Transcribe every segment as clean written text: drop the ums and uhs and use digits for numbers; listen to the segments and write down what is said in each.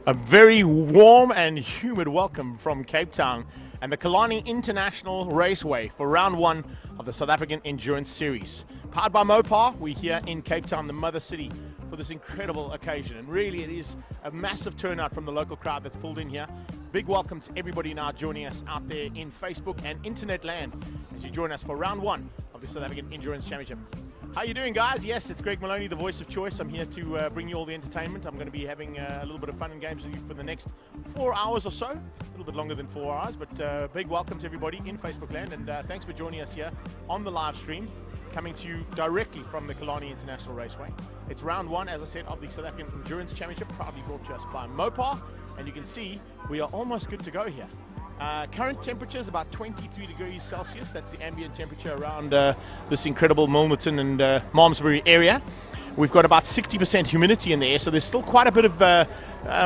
A very warm and humid welcome from Cape Town and the Killarney International Raceway for round one of the South African Endurance Series. Powered by Mopar, we're here in Cape Town, the mother city, for this incredible occasion. And really it is a massive turnout from the local crowd that's pulled in here. Big welcome to everybody now joining us out there in Facebook and internet land as you join us for round one of the South African Endurance Championship. How you doing, guys? Yes, it's Greg Maloney, the voice of choice. I'm here to bring you all the entertainment. I'm going to be having a little bit of fun and games with you for the next 4 hours or so. A little bit longer than 4 hours, but big welcome to everybody in Facebook land, and thanks for joining us here on the live stream, coming to you directly from the Killarney International Raceway. It's round one, as I said, of the South African Endurance Championship, proudly brought to us by Mopar, and you can see we are almost good to go here. Current temperature is about 23 degrees Celsius. That's the ambient temperature around this incredible Milnerton and Malmesbury area. We've got about 60% humidity in the air, so there's still quite a bit of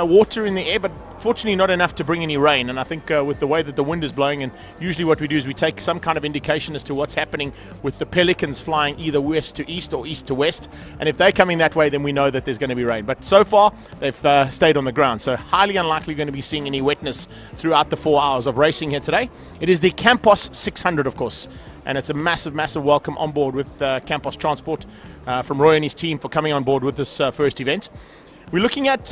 water in the air, but fortunately not enough to bring any rain. And I think with the way that the wind is blowing, and usually what we do is we take some kind of indication as to what's happening with the pelicans flying either west to east or east to west. And if they're coming that way, then we know that there's going to be rain. But so far, they've stayed on the ground. So highly unlikely going to be seeing any wetness throughout the 4 hours of racing here today. It is the Campos 600, of course. And it's a massive, massive welcome on board with Campos Transport from Roy and his team for coming on board with this first event. We're looking at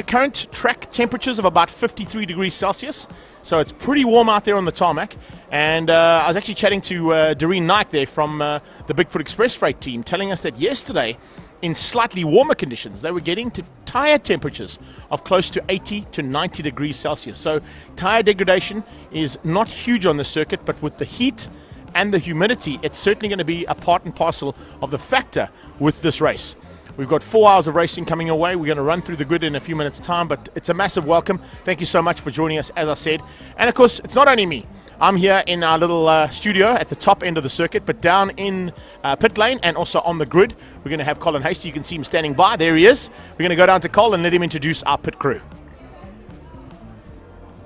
current track temperatures of about 53 degrees Celsius. So it's pretty warm out there on the tarmac. And I was actually chatting to Doreen Knight there from the Bigfoot Express Freight team, telling us that yesterday, in slightly warmer conditions, they were getting to tire temperatures of close to 80 to 90 degrees Celsius. So tire degradation is not huge on the circuit, but with the heat and the humidity, it's certainly going to be a part and parcel of the factor with this race. We've got 4 hours of racing coming away. We're going to run through the grid in a few minutes' time, but it's a massive welcome. Thank you so much for joining us, as I said. And of course, it's not only me. I'm here in our little studio at the top end of the circuit, but down in pit lane and also on the grid, we're going to have Colin Hasty. You can see him standing by. There he is. We're going to go down to Col and let him introduce our pit crew.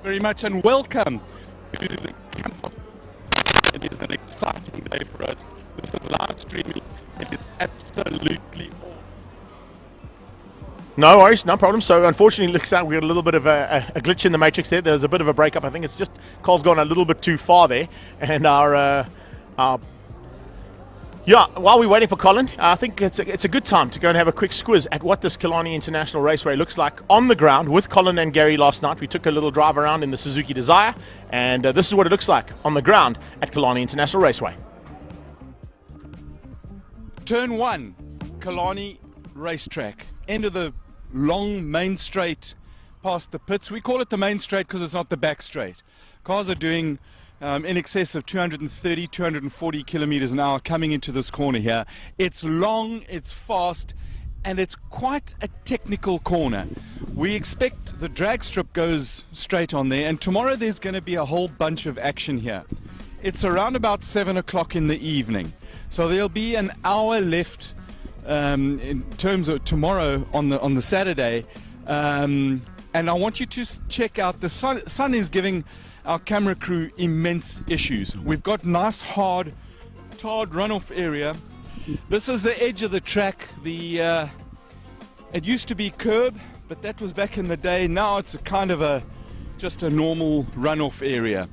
Very much, and welcome to the Campos. It is an exciting day for us. This is live streaming. It is absolutely awesome. No worries, no problem. So unfortunately, it looks like we got a little bit of a glitch in the matrix there. There's a bit of a breakup. I think it's just Cole's gone a little bit too far there, and yeah, while we're waiting for Colin, I think it's a good time to go and have a quick squiz at what this Killarney International Raceway looks like on the ground with Colin and Gary last night. We took a little drive around in the Suzuki Desire, and this is what it looks like on the ground at Killarney International Raceway. Turn 1, Killarney Racetrack. End of the long main straight past the pits. We call it the main straight because it's not the back straight. Cars are doing in excess of 230, 240 kilometers an hour coming into this corner here. It's long, it's fast, and it's quite a technical corner. We expect the drag strip goes straight on there, and tomorrow there's going to be a whole bunch of action here. It's around about 7 o'clock in the evening, so there'll be an hour left in terms of tomorrow on the Saturday, and I want you to check out the sun is giving our camera crew immense issues. We've got nice hard tarred runoff area. This is the edge of the track. It used to be curb, but that was back in the day. Now it's a kind of just a normal runoff area.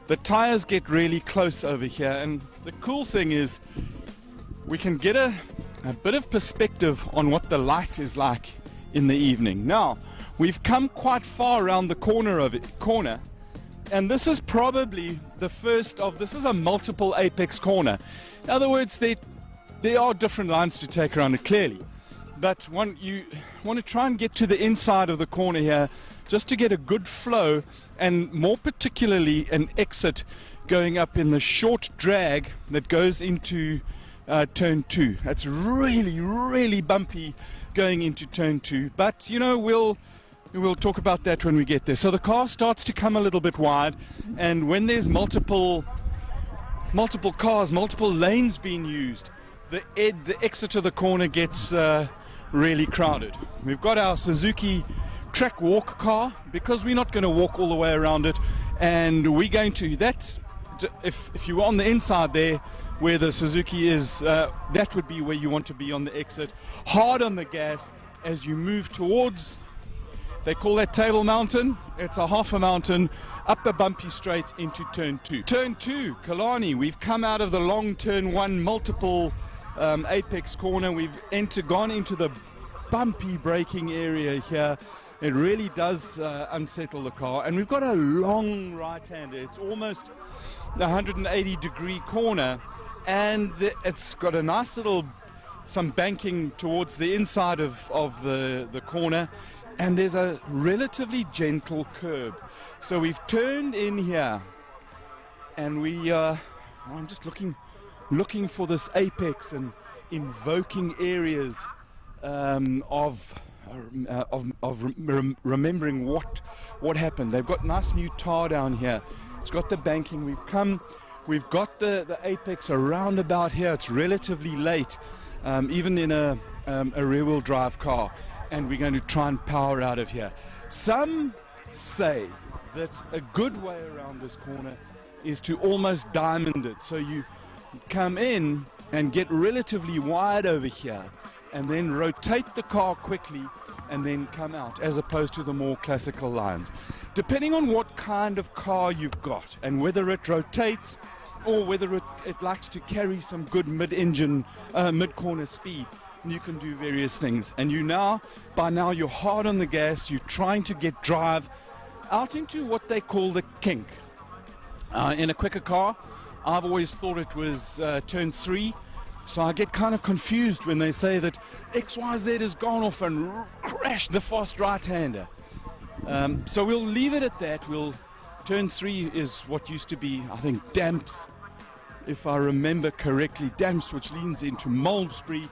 The tires get really close over here, and the cool thing is we can get a bit of perspective on what the light is like in the evening. Now, we've come quite far around the corner, and this is probably the first of, this is a multiple apex corner. In other words, there are different lines to take around it clearly, but you want to try and get to the inside of the corner here just to get a good flow, and more particularly an exit going up in the short drag that goes into turn 2. That's really, really bumpy going into turn 2, but you know, we'll talk about that when we get there. So the car starts to come a little bit wide, and when there's multiple cars, multiple lanes being used, the exit of the corner gets really crowded. We've got our Suzuki track walk car, because we're not going to walk all the way around it, and we're going to, that's, if you were on the inside there where the Suzuki is, that would be where you want to be on the exit, hard on the gas as you move towards They call that Table Mountain. It's a half a mountain up a bumpy straight into turn 2. Turn 2, Killarney. We've come out of the long turn 1 multiple apex corner. We've gone into the bumpy braking area here. It really does unsettle the car. And we've got a long right-hander. It's almost a 180-degree corner. And it's got a nice little, some banking towards the inside of the corner. And there's a relatively gentle curb. So we've turned in here. And I'm just looking for this apex and invoking areas of remembering what happened. They've got nice new tar down here. It's got the banking. We've got the apex around about here. It's relatively late, even in a rear-wheel drive car, and we're going to try and power out of here. Some say that a good way around this corner is to almost diamond it. So you come in and get relatively wide over here, and then rotate the car quickly and then come out, as opposed to the more classical lines. Depending on what kind of car you've got and whether it rotates or whether it likes to carry some good mid-corner speed, you can do various things. And by now you're hard on the gas, you're trying to get drive out into what they call the kink. In a quicker car, I've always thought it was turn 3. So I get kind of confused when they say that XYZ has gone off and crashed the fast right-hander. So we'll leave it at that. Turn 3 is what used to be, I think, Damps, if I remember correctly. Damps, which leans into Malmesbury,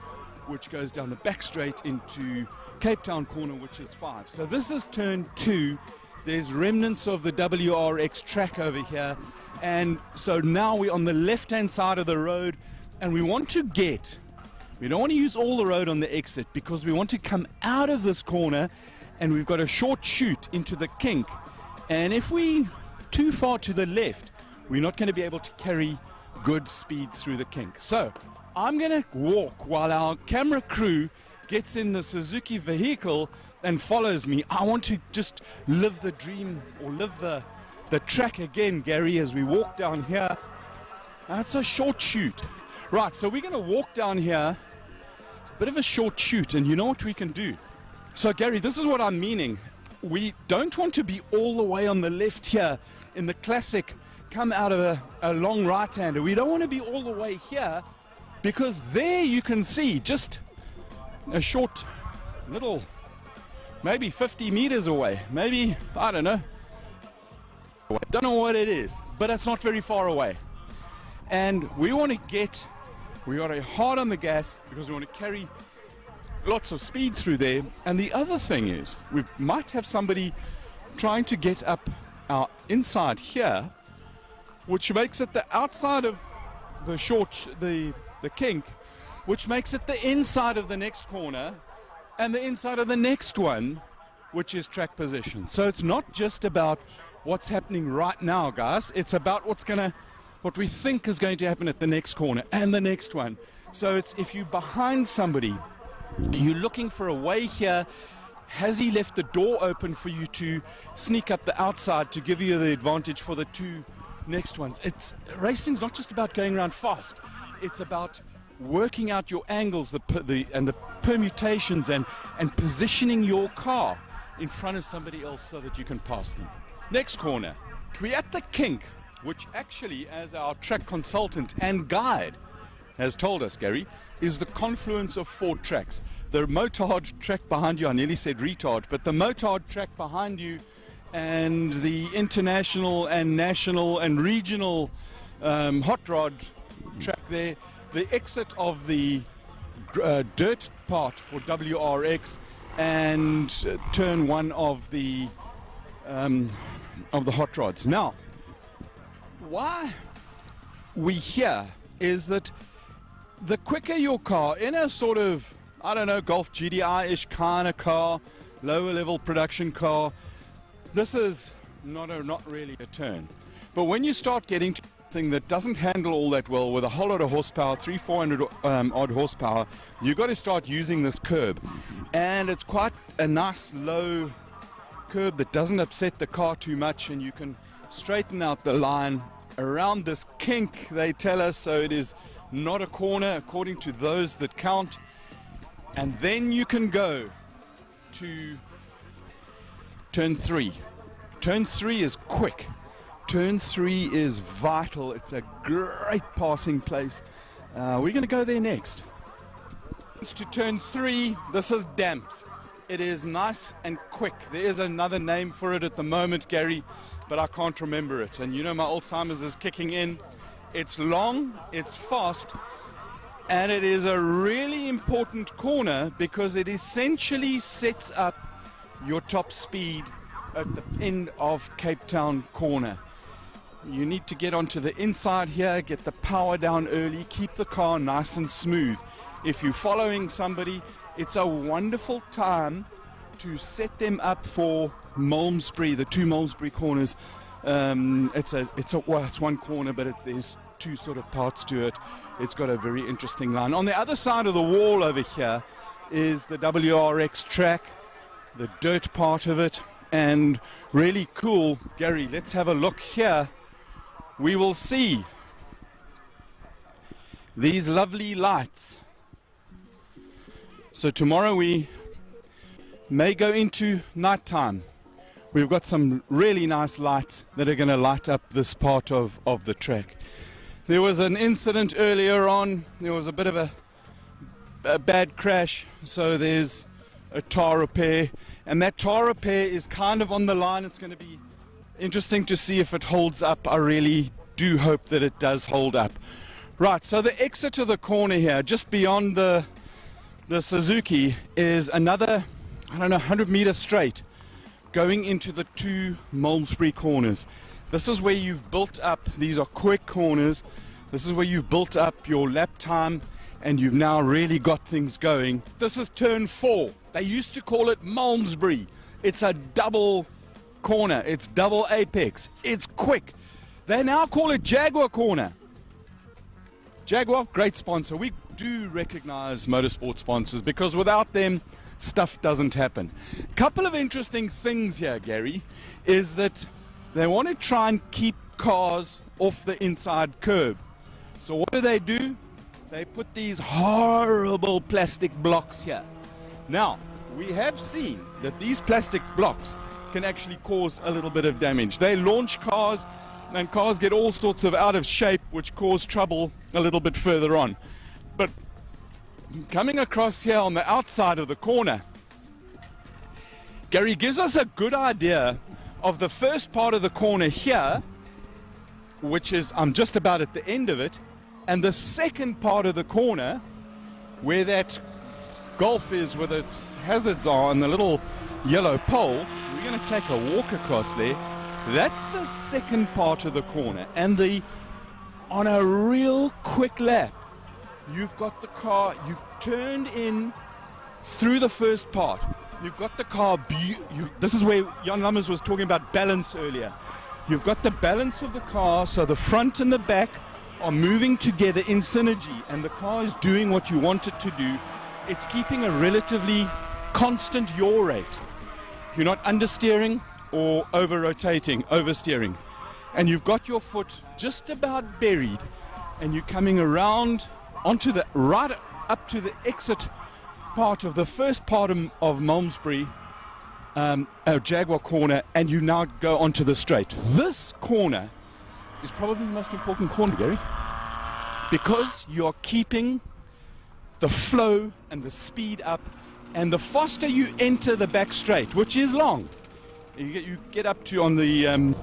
which goes down the back straight into Cape Town corner, which is 5. So this is turn 2. There's remnants of the WRX track over here. And so now we're on the left-hand side of the road. And we don't want to use all the road on the exit, because we want to come out of this corner, and we've got a short shoot into the kink. And if we too far to the left, we're not going to be able to carry good speed through the kink. So I'm going to walk while our camera crew gets in the Suzuki vehicle and follows me. I want to just live the dream, or live the track again, Gary, as we walk down here. That's a short shoot. Right, so we're going to walk down here. It's a bit of a short shoot, and you know what we can do? So, Gary, this is what I'm meaning. We don't want to be all the way on the left here in the classic come out of a long right-hander. We don't want to be all the way here, because there you can see just a short little, maybe 50 meters away. Maybe, I don't know. Don't know what it is, but it's not very far away. And we want to hard on the gas, because we want to carry lots of speed through there. And the other thing is, we might have somebody trying to get up our inside here, which makes it the outside of the kink, which makes it the inside of the next corner and the inside of the next one, which is track position. So it's not just about what's happening right now, guys. It's about what we think is going to happen at the next corner and the next one. So it's, if you're behind somebody, you're looking for a way here. Has he left the door open for you to sneak up the outside to give you the advantage for the 2 next ones? Racing's not just about going around fast. It's about working out your angles and the permutations and positioning your car in front of somebody else so that you can pass them. Next corner, we're at the kink, which actually, as our track consultant and guide has told us, Gary, is the confluence of 4 tracks. The motard track behind you, I nearly said retard, but the motard track behind you, and the international and national and regional hot rod track there, the exit of the dirt part for WRX, and turn 1 of the hot rods. Now, why we here is that the quicker your car, in a sort of, I don't know, Golf GDI-ish kind of car, lower level production car, this is not really a turn. But when you start getting to something that doesn't handle all that well with a whole lot of horsepower, 300-400 odd horsepower, you've got to start using this curb. And it's quite a nice low curb that doesn't upset the car too much, and you can straighten out the line around this kink, they tell us, so it is not a corner according to those that count. And then you can go to turn 3. Turn 3 is quick. Turn 3 is vital. It's a great passing place. We're going to go there next. To turn 3, this is damps. It is nice and quick. There is another name for it at the moment, Gary, but I can't remember it. And you know my Alzheimer's is kicking in. It's long, it's fast, and it is a really important corner because it essentially sets up your top speed at the end of Cape Town corner. You need to get onto the inside here, get the power down early, keep the car nice and smooth. If you're following somebody, it's a wonderful time to set them up for Malmesbury, the 2 Malmesbury corners. It's one corner, but there's 2 sort of parts to it. It's got a very interesting line. On the other side of the wall over here is the WRX track, the dirt part of it, and really cool. Gary, let's have a look here. We will see these lovely lights. So tomorrow we may go into nighttime. We've got some really nice lights that are going to light up this part of the track. There was an incident earlier on. There was a bit of a bad crash, so there's a tyre repair, and that tyre repair is kind of on the line. It's going to be interesting to see if it holds up. I really do hope that it does hold up. Right, so the exit of the corner here, just beyond the Suzuki, is another, 100 meters straight going into the 2 Malmesbury corners. This is where you've built up, these are quick corners, this is where you've built up your lap time and you've now really got things going. This is turn 4. They used to call it Malmesbury. It's a double corner, it's double apex, it's quick. They now call it Jaguar corner. Jaguar, great sponsor. We do recognize motorsport sponsors because without them, stuff doesn't happen. Couple of interesting things here, Gary, is that they want to try and keep cars off the inside curb. So what do? They put these horrible plastic blocks here. Now, we have seen that these plastic blocks can actually cause a little bit of damage. They launch cars, and cars get all sorts of out of shape, which cause trouble a little bit further on. But coming across here on the outside of the corner, Gary gives us a good idea of the first part of the corner here, which is, I'm just about at the end of it, and the second part of the corner, where that Golf is with its hazards on, the little yellow pole. We're going to take a walk across there. That's the second part of the corner, and on a real quick lap, you've got the car, you've turned in through the first part. You've got the car, this is where Jan Lammers was talking about balance earlier. You've got the balance of the car, so the front and the back are moving together in synergy, and the car is doing what you want it to do. It's keeping a relatively constant yaw rate. You're not understeering or over-rotating, oversteering. And you've got your foot just about buried, and you're coming around onto the, right up to the exit part of the first part of Malmesbury, Jaguar corner, and you now go onto the straight. This corner is probably the most important corner, Gary, because you're keeping the flow and the speed up, and the faster you enter the back straight, which is long, you get up to on the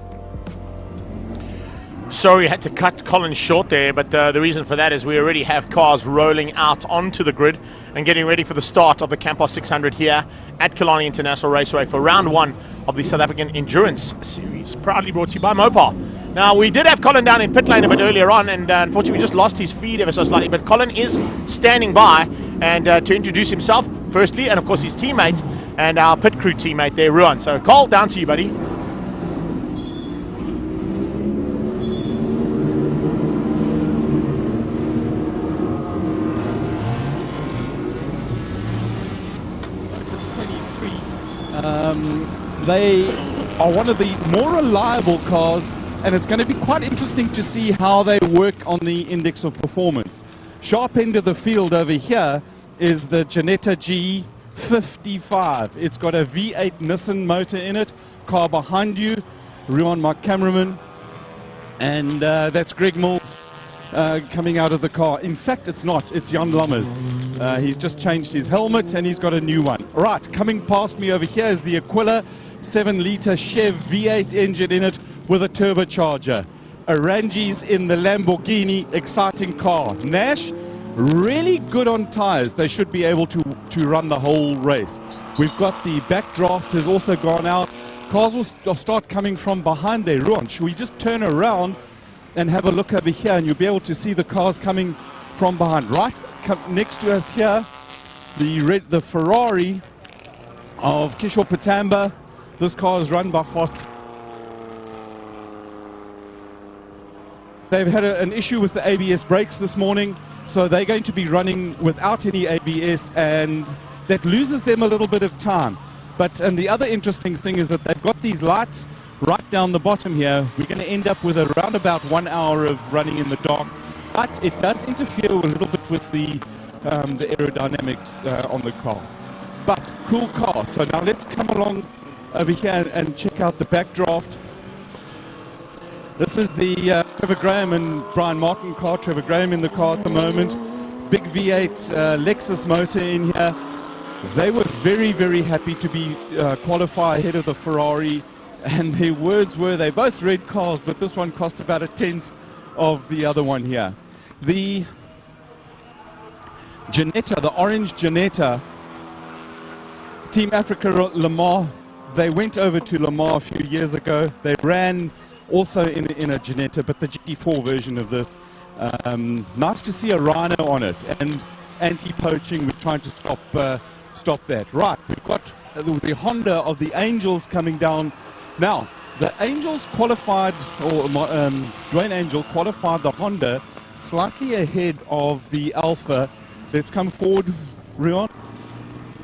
Sorry, I had to cut Colin short there, but the reason for that is we already have cars rolling out onto the grid and getting ready for the start of the Campos 600 here at Killarney International Raceway for round one of the South African Endurance Series, proudly brought to you by Mopar. Now, we did have Colin down in pit lane a bit earlier on, and unfortunately we just lost his feed ever so slightly, but Colin is standing by and to introduce himself firstly, and of course his teammate and our pit crew teammate there, Ruan. So Cole, down to you, buddy. They are one of the more reliable cars, and it's going to be quite interesting to see how they work on the index of performance. Sharp end of the field over here is the Ginetta G55. It's got a V8 Nissan motor in it. Car behind you, Ruan, my cameraman, and that's Greg Mills coming out of the car. In fact, it's not. It's Jan Lammers. He's just changed his helmet and he's got a new one. All right, coming past me over here is the Aquila 7-litre Chev V8 engine in it with a turbocharger. Aranji's in the Lamborghini, exciting car. Nash, really good on tires. They should be able to run the whole race. We've got the backdraft has also gone out. Cars will start coming from behind there. Ruan, should we just turn around and have a look over here, and you'll be able to see the cars coming from behind. Right next to us here, the Ferrari of Kishore Patamba. This car is run by Fast. They've had an issue with the ABS brakes this morning, so they're going to be running without any ABS, and that loses them a little bit of time. And the other interesting thing is that they've got these lights right down the bottom here. We're going to end up with around about 1 hour of running in the dark, but it does interfere a little bit with the aerodynamics on the car. But cool car. So now let's come along over here and check out the backdraft. This is the Trevor Graham and Brian Martin car. Trevor Graham in the car at the moment. Big V8 Lexus motor in here. They were very, very happy to be qualify ahead of the Ferrari. And their words were, they're both red cars, but this one cost about a tenth of the other one here. The Ginetta, the orange Ginetta, Team Africa Le Mans, they went over to Le Mans a few years ago. They ran also in a Ginetta, but the GT4 version of this. Nice to see a Rhino on it, and anti-poaching, we're trying to stop that. Right, we've got the Honda of the Angels coming down. Now, the Angels qualified, or Dwayne Angel qualified the Honda slightly ahead of the Alpha. Let's come forward, Ruan.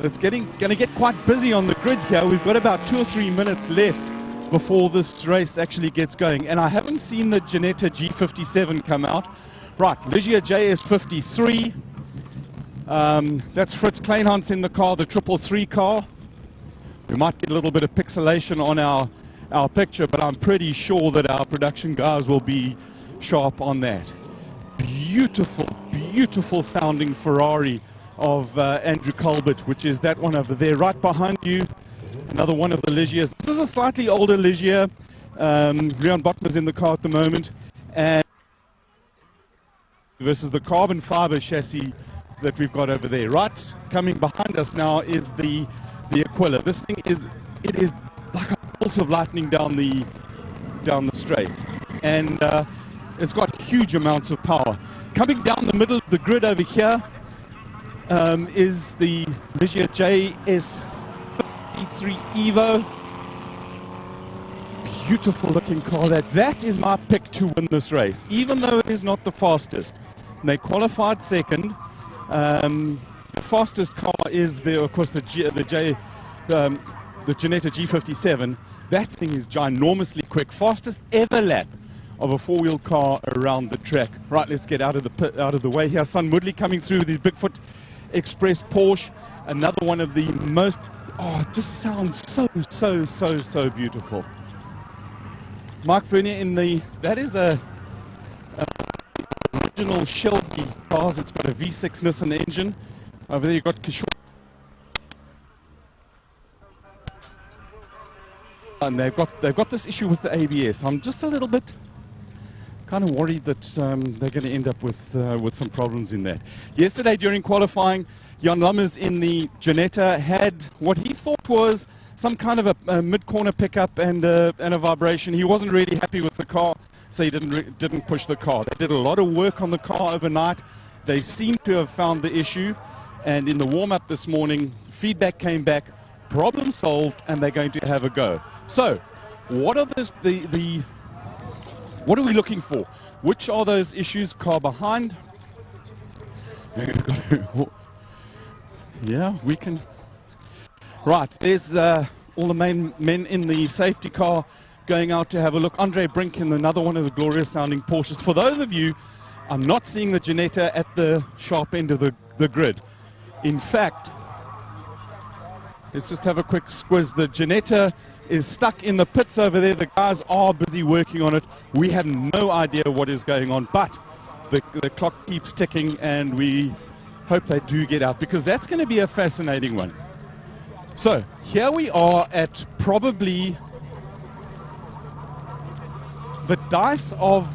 It's going to get quite busy on the grid here. We've got about 2 or 3 minutes left before this race actually gets going. And I haven't seen the Ginetta G57 come out. Right, Ligier JS53. That's Fritz Kleinhans in the car, the 333 car. We might get a little bit of pixelation on our picture, but I'm pretty sure that our production guys will be sharp on that. Beautiful, beautiful sounding Ferrari of Andrew Colbert, which is that one over there. Right behind you, another one of the Ligiers. This is a slightly older Ligier. Leon Botma's in the car at the moment. And versus the carbon fiber chassis that we've got over there. Right coming behind us now is the Aquila. This thing is like a bolt of lightning down the straight, and it's got huge amounts of power. Coming down the middle of the grid over here is the Ligier JS53 Evo. Beautiful looking car. That is my pick to win this race, even though it is not the fastest. And they qualified second. The fastest car is of course the Ginetta G57. That thing is ginormously quick, fastest ever lap of a four-wheel car around the track. Right, let's get out of the way here. Son Woodley coming through with his Bigfoot Express Porsche. Another one of the most, it just sounds so beautiful. Mike Vernier in that is a original Shelby cars. It's got a V6 Nissan engine. Over there you've got Kishore. And they've got this issue with the ABS. I'm just a little bit kind of worried that they're going to end up with some problems in that. Yesterday during qualifying, Jan Lammers in the Ginetta had what he thought was some kind of a mid-corner pickup and a vibration. He wasn't really happy with the car, so he didn't push the car. They did a lot of work on the car overnight. They seem to have found the issue, and in the warm-up this morning, feedback came back, problem solved, and they're going to have a go. So, what are what are we looking for? Which are those issues? Car behind. Yeah, we can. Right, there's all the main men in the safety car going out to have a look. Andre Brink in another one of the glorious sounding Porsches. For those of you, I'm not seeing the Ginetta at the sharp end of the grid. In fact, let's just have a quick squiz. The Ginetta is stuck in the pits over there. The guys are busy working on it. We have no idea what is going on, but the clock keeps ticking, and we hope they do get out, because that's going to be a fascinating one. So here we are at probably the dice of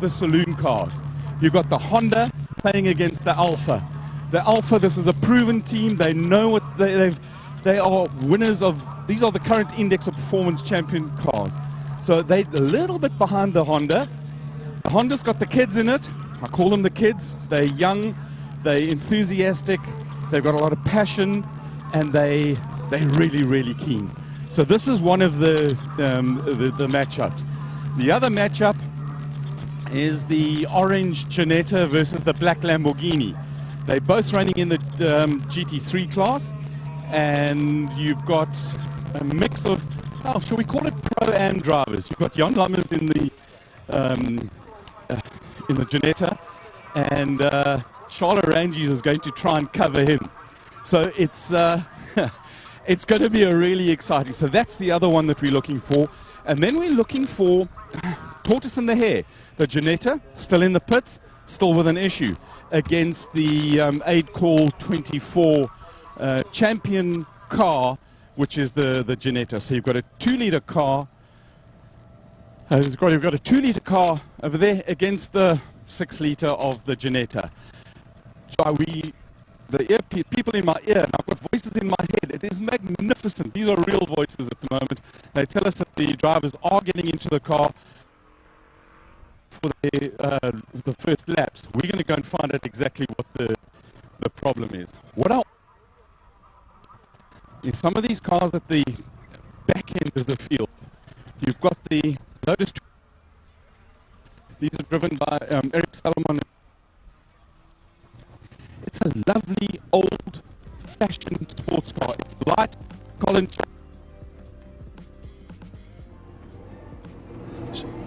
the saloon cars. You've got the Honda playing against the Alfa. The Alfa, this is a proven team. They know what they are winners of. These are the current Index of Performance champion cars. So they're a little bit behind the Honda. The Honda's got the kids in it. I call them the kids. They're young, they're enthusiastic, they've got a lot of passion, and they're really, really keen. So this is one of the matchups. The other matchup is the orange Ginetta versus the black Lamborghini. They're both running in the GT3 class, and you've got a mix of, oh, shall we call it pro-am drivers? You've got Jan Lammers in the Ginetta, and Charlotte Ranges is going to try and cover him. So it's it's going to be a really exciting. So that's the other one that we're looking for. And then we're looking for Tortoise and the Hare. The Ginetta, still in the pits, still with an issue against the 8-Call 24 champion car, which is the Ginetta. So you've got a 2-liter car. You've got a 2-liter car over there against the 6-liter of the Ginetta. So people in my ear, and I've got voices in my head. It is magnificent. These are real voices at the moment. They tell us that the drivers are getting into the car for the first laps. We're going to go and find out exactly what the problem is. In some of these cars at the back end of the field, you've got the Lotus. These are driven by Eric Salomon. It's a lovely, old-fashioned sports car. It's light, Colin.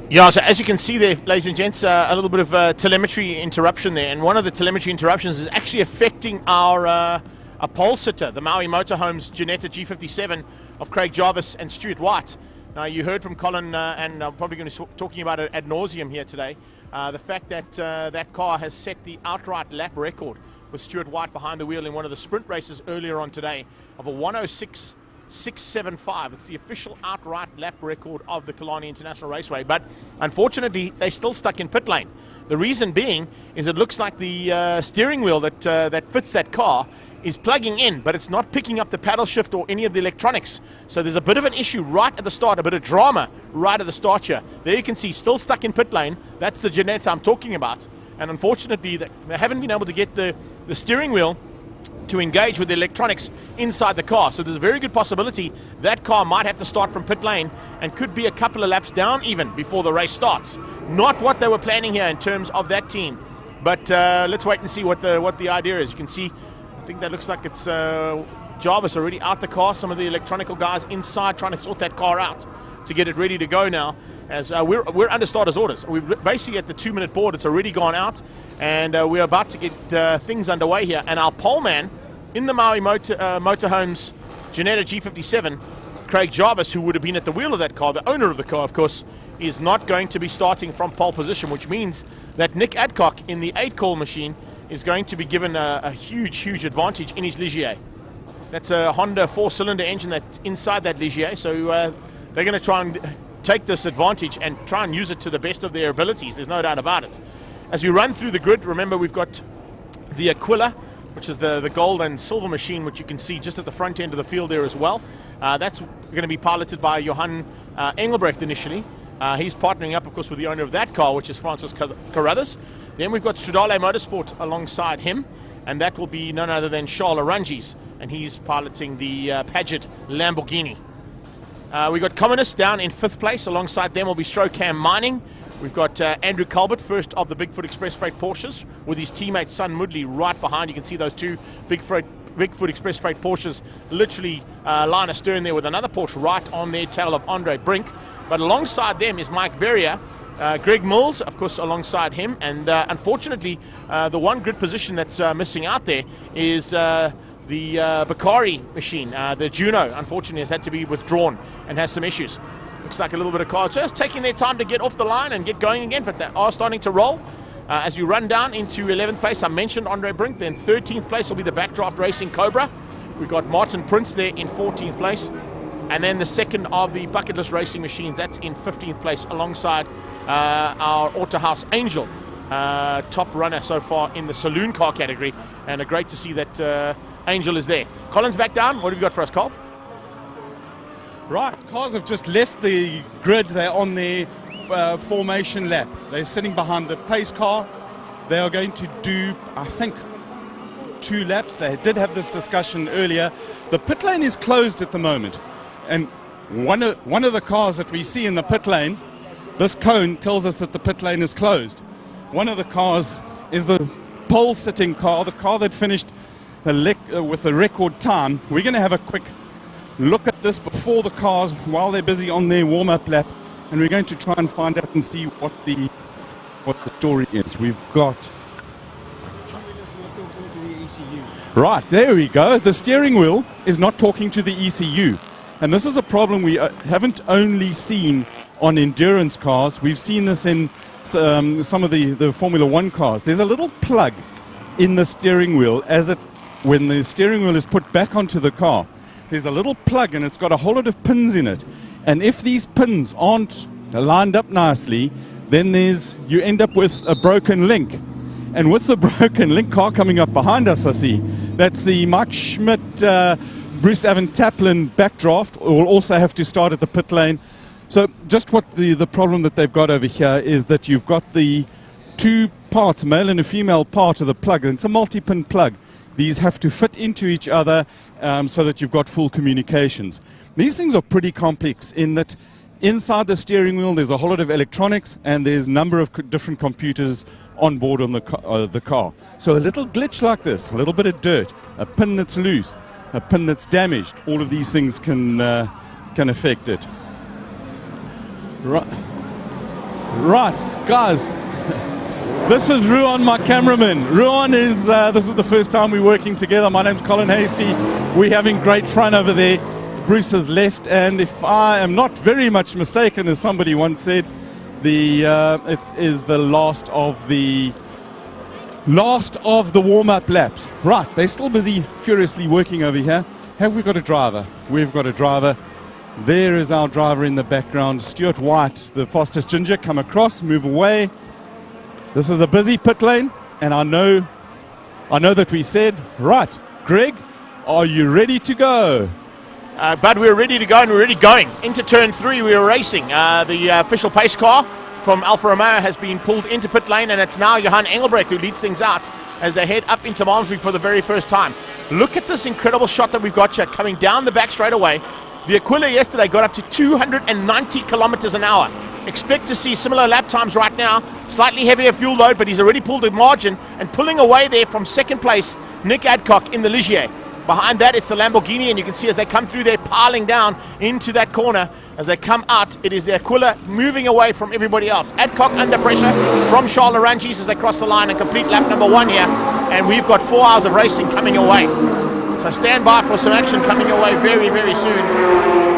Yeah, so as you can see there, ladies and gents, a little bit of telemetry interruption there. And one of the telemetry interruptions is actually affecting our a pole sitter, the Maui Motorhomes Ginetta G57 of Craig Jarvis and Stuart White. Now, you heard from Colin, and I'm probably going to be talking about it ad nauseum here today, the fact that that car has set the outright lap record with Stuart White behind the wheel in one of the sprint races earlier on today of a 106.675. It's the official outright lap record of the Killarney International Raceway. But unfortunately, they're still stuck in pit lane. The reason being is it looks like the steering wheel that fits that car is plugging in, but it's not picking up the paddle shift or any of the electronics. So there's a bit of an issue right at the start, a bit of drama right at the start here. There you can see, still stuck in pit lane. That's the Ginetta I'm talking about. And unfortunately, they haven't been able to get the steering wheel to engage with the electronics inside the car. So there's a very good possibility that car might have to start from pit lane and could be a couple of laps down even before the race starts. Not what they were planning here in terms of that team. But let's wait and see what the idea is. You can see, I think that looks like it's Jarvis already out the car. Some of the electronical guys inside trying to sort that car out to get it ready to go now. As we're under starters orders. We're basically at the 2-minute board. It's already gone out, and we're about to get things underway here. And our pole man in the Maui Motorhomes Ginetta G57, Craig Jarvis, who would have been at the wheel of that car, the owner of the car, of course, is not going to be starting from pole position, which means that Nick Adcock in the 8-call machine is going to be given a huge advantage in his Ligier. That's a Honda 4-cylinder engine that's inside that Ligier, so they're going to try and take this advantage and try and use it to the best of their abilities. There's no doubt about it. As we run through the grid, remember we've got the Aquila, which is the gold and silver machine, which you can see just at the front end of the field there as well. That's going to be piloted by Johan Engelbrecht initially. He's partnering up, of course, with the owner of that car, which is Francis Carruthers. Then we've got Stradale Motorsport alongside him, and that will be none other than Charles Arangis, and he's piloting the Paget Lamborghini. We've got Communist down in 5th place. Alongside them will be Strocam Mining. We've got Andrew Colbert, first of the Bigfoot Express Freight Porsches, with his teammate Son Moodley right behind. You can see those two Bigfoot Bigfoot Express Freight Porsches literally line astern there with another Porsche right on their tail of Andre Brink. But alongside them is Mike Verrier, Greg Mills, of course, alongside him. And unfortunately, the one grid position that's missing out there is the Bakari machine. The Juno, unfortunately, has had to be withdrawn and has some issues. Looks like a little bit of cars just taking their time to get off the line and get going again, but they are starting to roll. As we run down into 11th place, I mentioned Andre Brink. Then 13th place will be the Backdraft Racing Cobra. We've got Martin Prince there in 14th place. And then the second of the Bucket List Racing Machines, that's in 15th place alongside our Autohouse Angel, top runner so far in the saloon car category. And great to see that Angel is there. Colin's back down. What have you got for us, Col? Right, cars have just left the grid. They're on their formation lap. They're sitting behind the pace car. They are going to do, I think, 2 laps. They did have this discussion earlier. The pit lane is closed at the moment, and one of the cars that we see in the pit lane, this cone tells us that the pit lane is closed. One of the cars is the pole sitting car, the car that finished with the record time. We're going to have a quick look at this before the cars while they're busy on their warm-up lap, and we're going to try and find out and see what the story is. We've got right, there we go. The steering wheel is not talking to the ECU, and this is a problem we haven't only seen on endurance cars. We've seen this in some of the Formula 1 cars. There's a little plug in the steering wheel when the steering wheel is put back onto the car. There's a little plug and it's got a whole lot of pins in it, and if these pins aren't lined up nicely, then you end up with a broken link. And with the broken link car coming up behind us, I see that's the Mike Schmidt, Bruce Evan Taplin backdraft. Will also have to start at the pit lane. So just what the problem that they've got over here is that you've got the 2 parts, male and a female part of the plug, and it's a multi-pin plug. These have to fit into each other so that you've got full communications. These things are pretty complex in that inside the steering wheel there's a whole lot of electronics, and there's a number of different computers on board on the car. So a little glitch like this, a little bit of dirt, a pin that's loose, a pin that's damaged, all of these things can affect it. Right, guys. This is Ruan, my cameraman. Ruan is, this is the first time we're working together. My name's Colin Hasty. We're having great fun over there. Bruce has left, and if I am not very much mistaken, as somebody once said, it is the last of the warm-up laps. Right, they're still busy furiously working over here. Have we got a driver? We've got a driver. There is our driver in the background. Stuart White, the fastest ginger, come across, move away. This is a busy pit lane, and I know that we said, right, Greg, are you ready to go? But we're ready to go, and we're already going. Into turn 3, we are racing. The official pace car from Alfa Romeo has been pulled into pit lane, and it's now Johan Engelbrecht who leads things out as they head up into Malmesbury for the very first time. Look at this incredible shot that we've got here coming down the back straight away. The Aquila yesterday got up to 290 kilometers an hour. Expect to see similar lap times right now. Slightly heavier fuel load, but he's already pulled a margin and pulling away there from second place, Nick Adcock in the Ligier. Behind that, it's the Lamborghini, and you can see as they come through, they're piling down into that corner. As they come out, it is the Aquila moving away from everybody else. Adcock under pressure from Charles Arangis as they cross the line and complete lap number 1 here. And we've got 4 hours of racing coming away. So stand by for some action coming away very, very soon.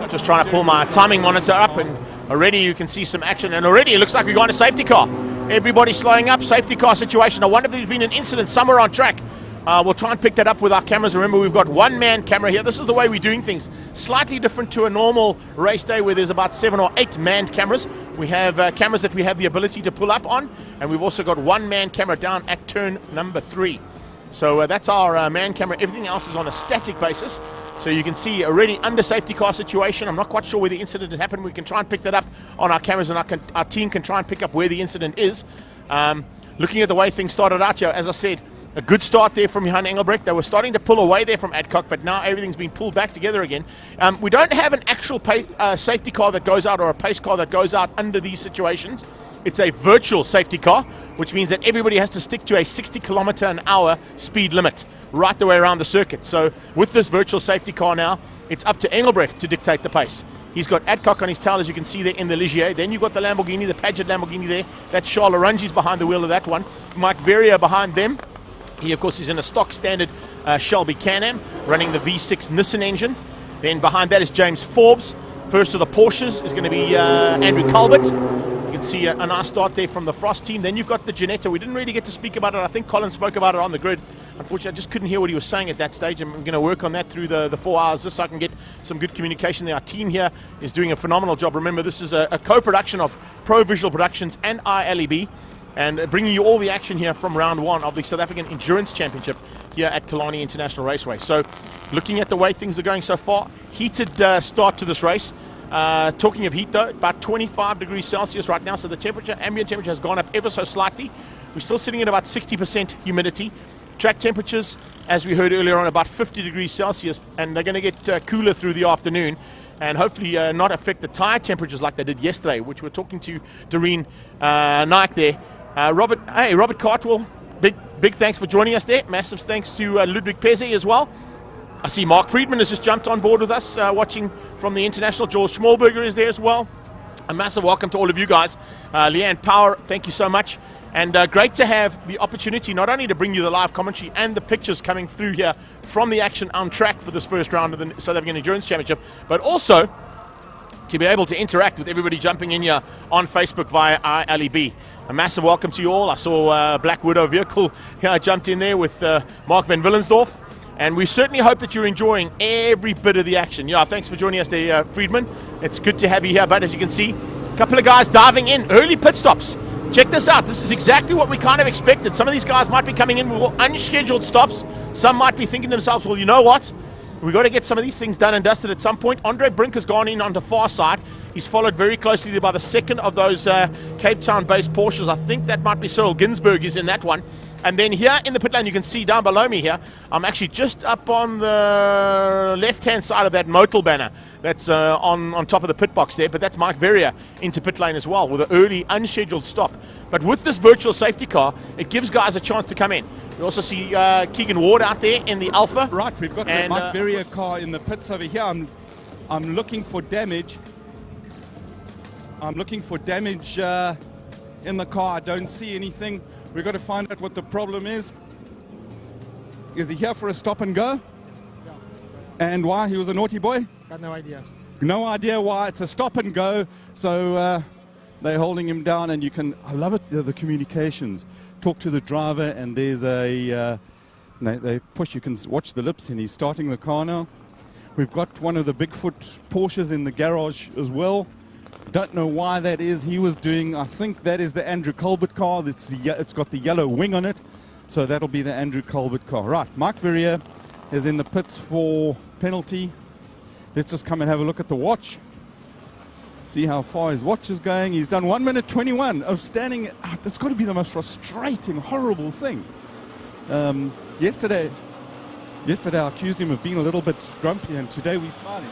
Just trying to pull my timing monitor up, and already you can see some action, and already it looks like we're going to safety car. Everybody's slowing up, safety car situation. I wonder if there's been an incident somewhere on track. We'll try and pick that up with our cameras. Remember, we've got 1-man camera here. This is the way we're doing things. Slightly different to a normal race day where there's about 7 or 8 manned cameras. We have cameras that we have the ability to pull up on, and we've also got 1-man camera down at turn number 3. So that's our man camera. Everything else is on a static basis. So you can see already under safety car situation. I'm not quite sure where the incident has happened. We can try and pick that up on our cameras, and our team can try and pick up where the incident is. Looking at the way things started out here, as I said, a good start there from Johan Engelbrecht. They were starting to pull away there from Adcock, but now everything's been pulled back together again. We don't have an actual safety car that goes out or a pace car that goes out under these situations. it's a virtual safety car, which means that everybody has to stick to a 60 km/h speed limit right the way around the circuit. So with this virtual safety car now, it's up to Engelbrecht to dictate the pace. He's got Adcock on his tail, as you can see there in the Ligier. Then you've got the Lamborghini, the Paget Lamborghini there. That's Charles Arungi's behind the wheel of that one. Mike Verrier behind them. He, of course, is in a stock standard Shelby Can-Am, running the V6 Nissan engine. Then behind that is James Forbes. First of the Porsches is going to be Andrew Colbert. You can see a nice start there from the Frost team. Then you've got the Ginetta. We didn't really get to speak about it. I think Colin spoke about it on the grid. Unfortunately, I just couldn't hear what he was saying at that stage. I'm going to work on that through the 4 hours just so I can get some good communication there. Our team here is doing a phenomenal job. Remember, this is a co-production of Pro Visual Productions and ILEB, and bringing you all the action here from round one of the South African Endurance Championship here at Killarney International Raceway. So looking at the way things are going so far, heated start to this race. Talking of heat though, about 25 degrees Celsius right now, so the temperature, ambient temperature has gone up ever so slightly. We're still sitting at about 60% humidity. Track temperatures, as we heard earlier on, about 50 degrees Celsius, and they're going to get cooler through the afternoon and hopefully not affect the tyre temperatures like they did yesterday, which we're talking to Doreen Naik there. Robert Cartwell, big thanks for joining us there. Massive thanks to Ludwig Peze as well. I see Mark Friedman has just jumped on board with us, watching from the International. George Schmalberger is there as well. A massive welcome to all of you guys. Leanne Power, thank you so much. And great to have the opportunity not only to bring you the live commentary and the pictures coming through here from the action on track for this first round of the South African Endurance Championship, but also to be able to interact with everybody jumping in here on Facebook via ILEB. A massive welcome to you all. I saw Black Widow vehicle jumped in there with Mark van Willensdorf. And we certainly hope that you're enjoying every bit of the action. Yeah, thanks for joining us there, Friedman. It's good to have you here, but as you can see, a couple of guys diving in, early pit stops. Check this out. This is exactly what we kind of expected. Some of these guys might be coming in with unscheduled stops. Some might be thinking to themselves, well, you know what? We've got to get some of these things done and dusted at some point. Andre Brink has gone in on the far side. He's followed very closely by the second of those Cape Town-based Porsches. I think that might be Cyril Ginsberg is in that one. And then here in the pit lane, you can see down below me here, I'm actually just up on the left-hand side of that Motul banner that's on top of the pit box there. But that's Mike Verrier into pit lane as well with an early unscheduled stop. But with this virtual safety car, it gives guys a chance to come in. We also see Keegan Ward out there in the Alpha. Right, we've got the Mike Verrier car in the pits over here. I'm looking for damage. I'm looking for damage in the car. I don't see anything. We've got to find out what the problem is. Is he here for a stop and go? Yeah. And why? He was a naughty boy? Got no idea. No idea why. It's a stop and go. So they're holding him down, and you can, I love it, the communications. Talk to the driver, and there's they push, you can watch the lips, and he's starting the car now. We've got one of the Bigfoot Porsches in the garage as well. Don't know why that is. He was doing, I think that is the Andrew Colbert car. It's got the yellow wing on it. So that'll be the Andrew Colbert car. Right, Mike Verrier is in the pits for penalty. Let's just come and have a look at the watch. See how far his watch is going. He's done 1 minute 21 of standing. That's got to be the most frustrating, horrible thing. Yesterday I accused him of being a little bit grumpy, and today we're smiling.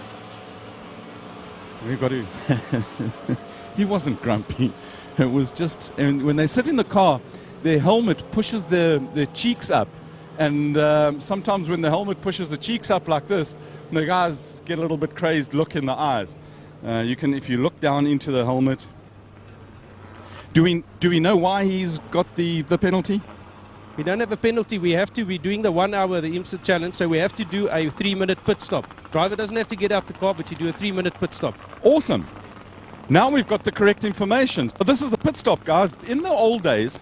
We've got to. He wasn't grumpy. It was just, and when they sit in the car, their helmet pushes their cheeks up. And sometimes when the helmet pushes the cheeks up like this, the guys get a little bit crazed look in the eyes. You can, if you look down into the helmet. Do we know why he's got the penalty? We don't have a penalty. We have to be doing the 1 hour, the IMSA challenge, so we have to do a 3-minute pit stop. Driver doesn't have to get out the car, but you do a 3-minute pit stop. Awesome. Now we've got the correct information. But this is the pit stop, guys. In the old days,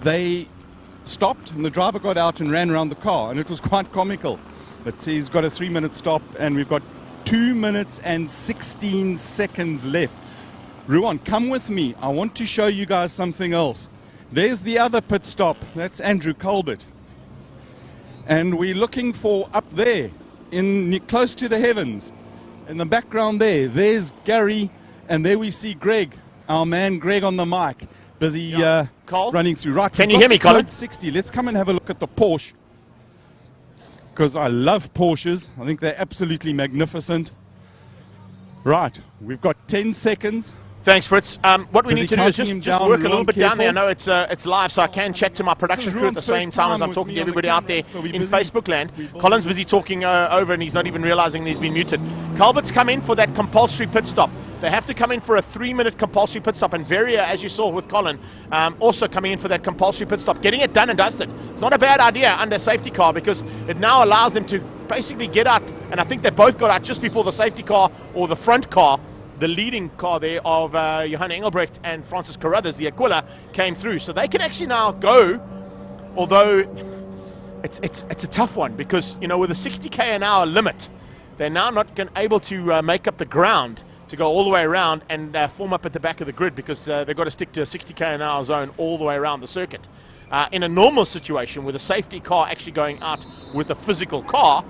they stopped and the driver got out and ran around the car, and it was quite comical. But see, he's got a 3-minute stop, and we've got 2 minutes and 16 seconds left. Ruan, come with me. I want to show you guys something else. There's the other pit stop. That's Andrew Colbert. And we're looking for up there, close to the heavens. In the background there's Gary, and there we see Greg, our man Greg on the mic, busy running through. Right, can you hear me, Colin? 60. Let's come and have a look at the Porsche, because I love Porsches. I think they're absolutely magnificent. Right, we've got 10 seconds. 5, 4, 3, 2, 1, 0. Right, we've got 10 seconds. Thanks, Fritz. What we Is need he to do is counting him just down work a real little bit down there. I careful? know it's live, so I can chat to my production crew at the same time as I'm talking to everybody out there in Facebook land. Colin's busy talking over, and he's not even realizing he's been muted. Colbert's come in for that compulsory pit stop. They have to come in for a 3-minute compulsory pit stop, and Veria, as you saw with Colin, also coming in for that compulsory pit stop, getting it done and dusted. It's not a bad idea under safety car, because it now allows them to basically get out, and I think they both got out just before the safety car or the front car. The leading car there of Johan Engelbrecht and Francis Carruthers, the Aquila, came through. So they can actually now go, although it's a tough one, because, you know, with a 60k an hour limit, they're now not able to make up the ground to go all the way around and form up at the back of the grid, because they've got to stick to a 60k an hour zone all the way around the circuit. In a normal situation with a safety car actually going out with a physical car,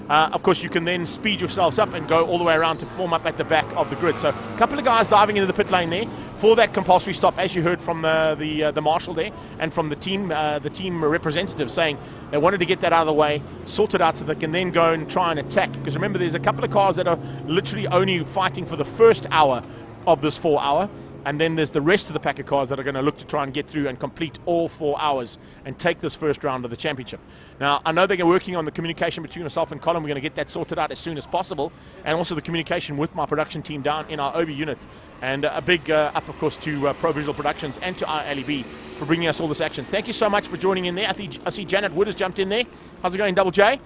of course, you can then speed yourselves up and go all the way around to form up at the back of the grid. So a couple of guys diving into the pit lane there for that compulsory stop, as you heard from the marshal there and from the team representative saying they wanted to get that out of the way, sort it out so they can then go and try and attack. Because remember, there's a couple of cars that are literally only fighting for the first hour of this 4 hour. And then there's the rest of the pack of cars that are going to look to try and get through and complete all 4 hours and take this first round of the championship. Now, I know they're working on the communication between myself and Colin. We're going to get that sorted out as soon as possible. And also the communication with my production team down in our OB unit. And a big up, of course, to Pro Visual Productions and to our LEB for bringing us all this action. Thank you so much for joining in there. I see Janet Wood has jumped in there. How's it going, Double J?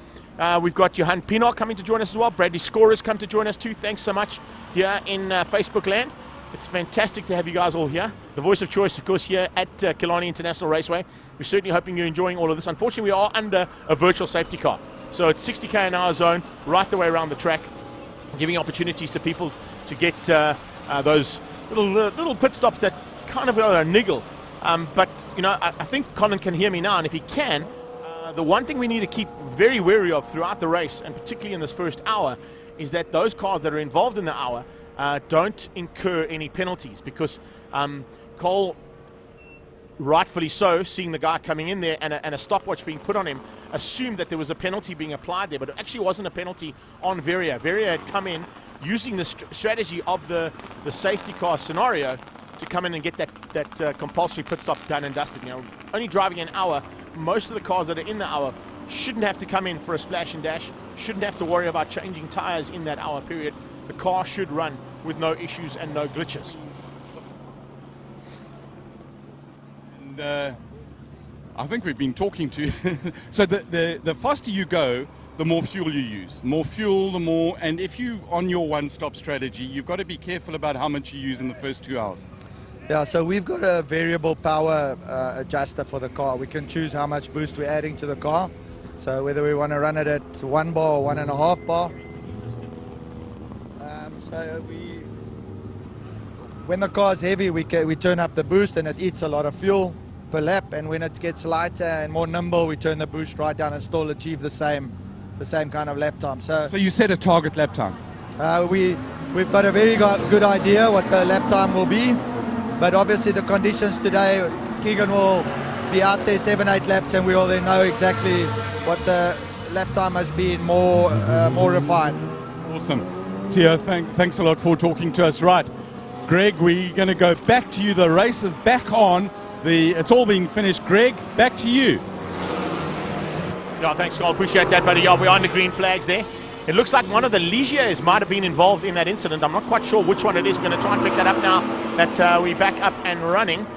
We've got Johan Pinot coming to join us as well. Bradley Score has come to join us too. Thanks so much here in Facebook land. It's fantastic to have you guys all here. The voice of choice, of course, here at Killarney International Raceway. We're certainly hoping you're enjoying all of this. Unfortunately, we are under a virtual safety car. So it's 60k an hour zone right the way around the track, giving opportunities to people to get those little pit stops that kind of are a niggle. But, you know, I think Colin can hear me now, and if he can, the one thing we need to keep very wary of throughout the race, and particularly in this first hour, is that those cars that are involved in the hour don't incur any penalties, because Cole, rightfully so, seeing the guy coming in there and a stopwatch being put on him, assumed that there was a penalty being applied there, but it actually wasn't a penalty on Veria. Veria had come in using the strategy of the safety car scenario to come in and get that compulsory pit stop done and dusted. You know, only driving an hour, most of the cars that are in the hour shouldn't have to come in for a splash and dash, shouldn't have to worry about changing tires in that hour period. The car should run with no issues and no glitches. And I think we've been talking to so the faster you go, the more fuel you use. More fuel, the more, and if you on your one-stop strategy, you've got to be careful about how much you use in the first 2 hours. Yeah, so we've got a variable power adjuster for the car. We can choose how much boost we're adding to the car. So whether we want to run it at 1 bar or 1.5 bar. So when the car's heavy, we turn up the boost and it eats a lot of fuel per lap. And when it gets lighter and more nimble, we turn the boost right down and still achieve the same kind of lap time. So you set a target lap time? We've got a very good idea what the lap time will be. But obviously the conditions today, Keegan will be out there 7-8 laps, and we will then know exactly what the lap time has been more refined. Awesome. Tia, thanks a lot for talking to us. Right, Greg, we're going to go back to you. The race is back on. It's all being finished. Greg, back to you. Yeah, thanks, Scott. Appreciate that, buddy. Yeah, we're on the green flags there. It looks like one of the Ligiers might have been involved in that incident. I'm not quite sure which one it is. We're going to try and pick that up now that we're back up and running.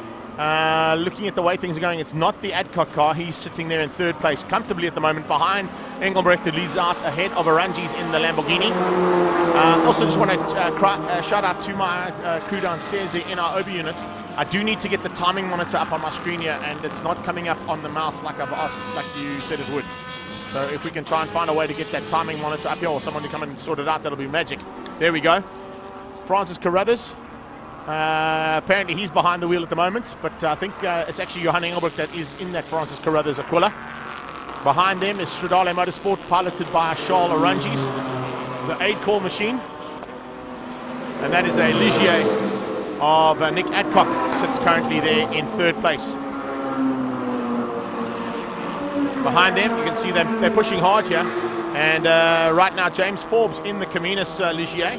Looking at the way things are going, it's not the Adcock car. He's sitting there in third place comfortably at the moment behind Engelbrecht, who leads out ahead of Aranji's in the Lamborghini. Also just want to shout out to my crew downstairs there in our OB unit. I do need to get the timing monitor up on my screen here, and it's not coming up on the mouse like I've asked, like you said it would. So if we can try and find a way to get that timing monitor up here, or someone to come and sort it out, that'll be magic. There we go. Francis Carruthers. Apparently he's behind the wheel at the moment, but I think it's actually Johan Engelbrecht that is in that Francis Carruthers Aquila. Behind them is Stradale Motorsport, piloted by Charles Aranjis, the aid call machine. And that is a Ligier of Nick Adcock, sits currently there in third place. Behind them, you can see they're pushing hard here. And right now, James Forbes in the Caminas Ligier.